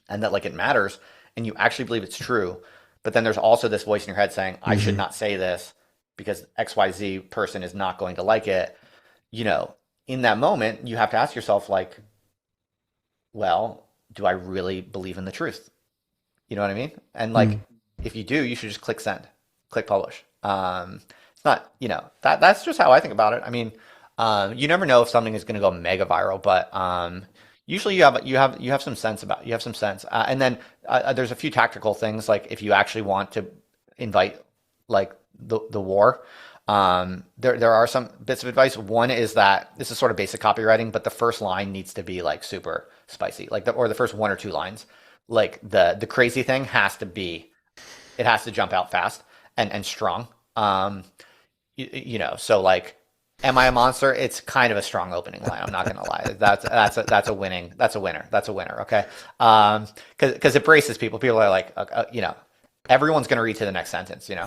that like it matters, and you actually believe it's true, but then there's also this voice in your head saying, I should Hmm. not say this because XYZ person is not going to like it. You know, in that moment, you have to ask yourself, like, well, do I really believe in the truth? You know what I mean? And Hmm. like, if you do, you should just click send, click publish. It's not, that's just how I think about it. I mean, you never know if something is going to go mega viral, but usually you have some sense you have some sense. And then there's a few tactical things, like if you actually want to invite like the war. There are some bits of advice. One is that this is sort of basic copywriting, but the first line needs to be like super spicy, like or the first one or two lines. Like the crazy thing it has to jump out fast and strong. So like, Am I a monster? It's kind of a strong opening line. I'm not gonna lie. That's a winning. That's a winner. That's a winner. Okay. Because it braces people. People are like, everyone's gonna read to the next sentence. And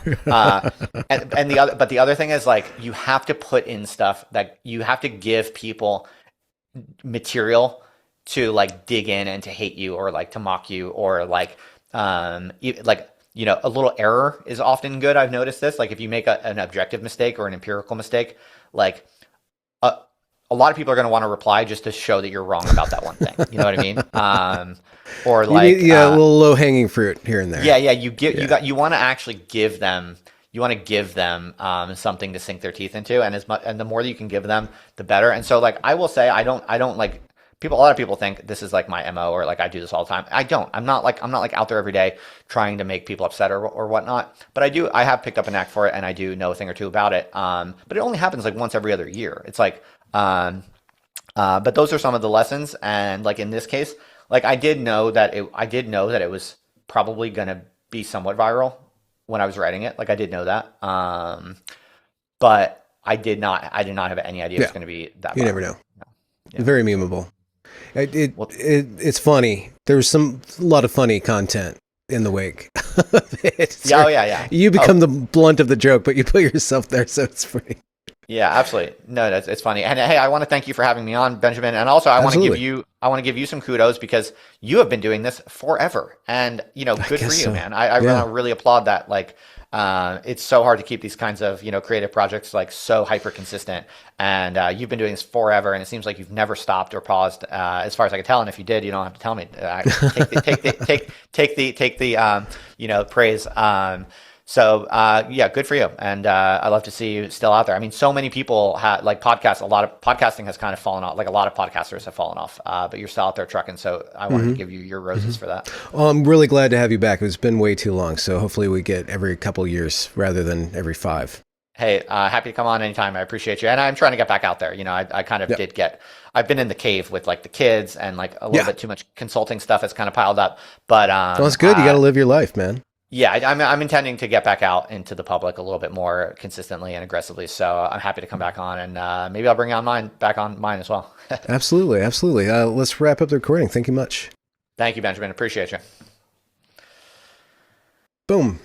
the other thing is like you have to put in stuff that you have to give people material to like dig in and to hate you or like to mock you or like a little error is often good. I've noticed this. Like if you make an objective mistake or an empirical mistake, like a lot of people are going to want to reply just to show that you're wrong about that one thing. You know what I mean? Or like a little low hanging fruit here and there. Yeah. You want to actually give them. You want to give them something to sink their teeth into, and the more that you can give them, the better. And so, like I will say, I don't like people. A lot of people think this is like my MO or like I do this all the time. I don't. I'm not like out there every day trying to make people upset or whatnot. But I have picked up a knack for it, and I do know a thing or two about it. But it only happens like once every other year. It's like, but those are some of the lessons. And like in this case, like I did know that it was probably gonna be somewhat viral when I was writing it. Like I did know that. But I did not have any idea it was going to be that viral. You never know. No. Yeah. Very memeable. It's funny. There's a lot of funny content in the wake. Yeah. You become the blunt of the joke, but you put yourself there, so it's funny. Yeah, absolutely. No, it's funny. And hey, I want to thank you for having me on, Benjamin. And also, I want to give you some kudos because you have been doing this forever. And good for you, man. I really applaud that. Like, it's so hard to keep these kinds of creative projects like so hyper consistent. And you've been doing this forever, and it seems like you've never stopped or paused, as far as I can tell. And if you did, you don't have to tell me. Take the praise. So yeah, good for you, and I love to see you still out there. I mean, so many people like podcasts. A lot of podcasting has kind of fallen off. Like a lot of podcasters have fallen off, but you're still out there trucking. So I wanted to give you your roses for that. Well, I'm really glad to have you back. It's been way too long, so hopefully we get every couple years rather than every 5. Hey, happy to come on anytime. I appreciate you, and I'm trying to get back out there. I kind of did get. I've been in the cave with like the kids and like a little bit too much consulting stuff has kind of piled up. But well, it's good. You got to live your life, man. Yeah, I'm intending to get back out into the public a little bit more consistently and aggressively. So I'm happy to come back on, and maybe I'll bring back on mine as well. Absolutely. Let's wrap up the recording. Thank you much. Thank you, Benjamin. Appreciate you. Boom.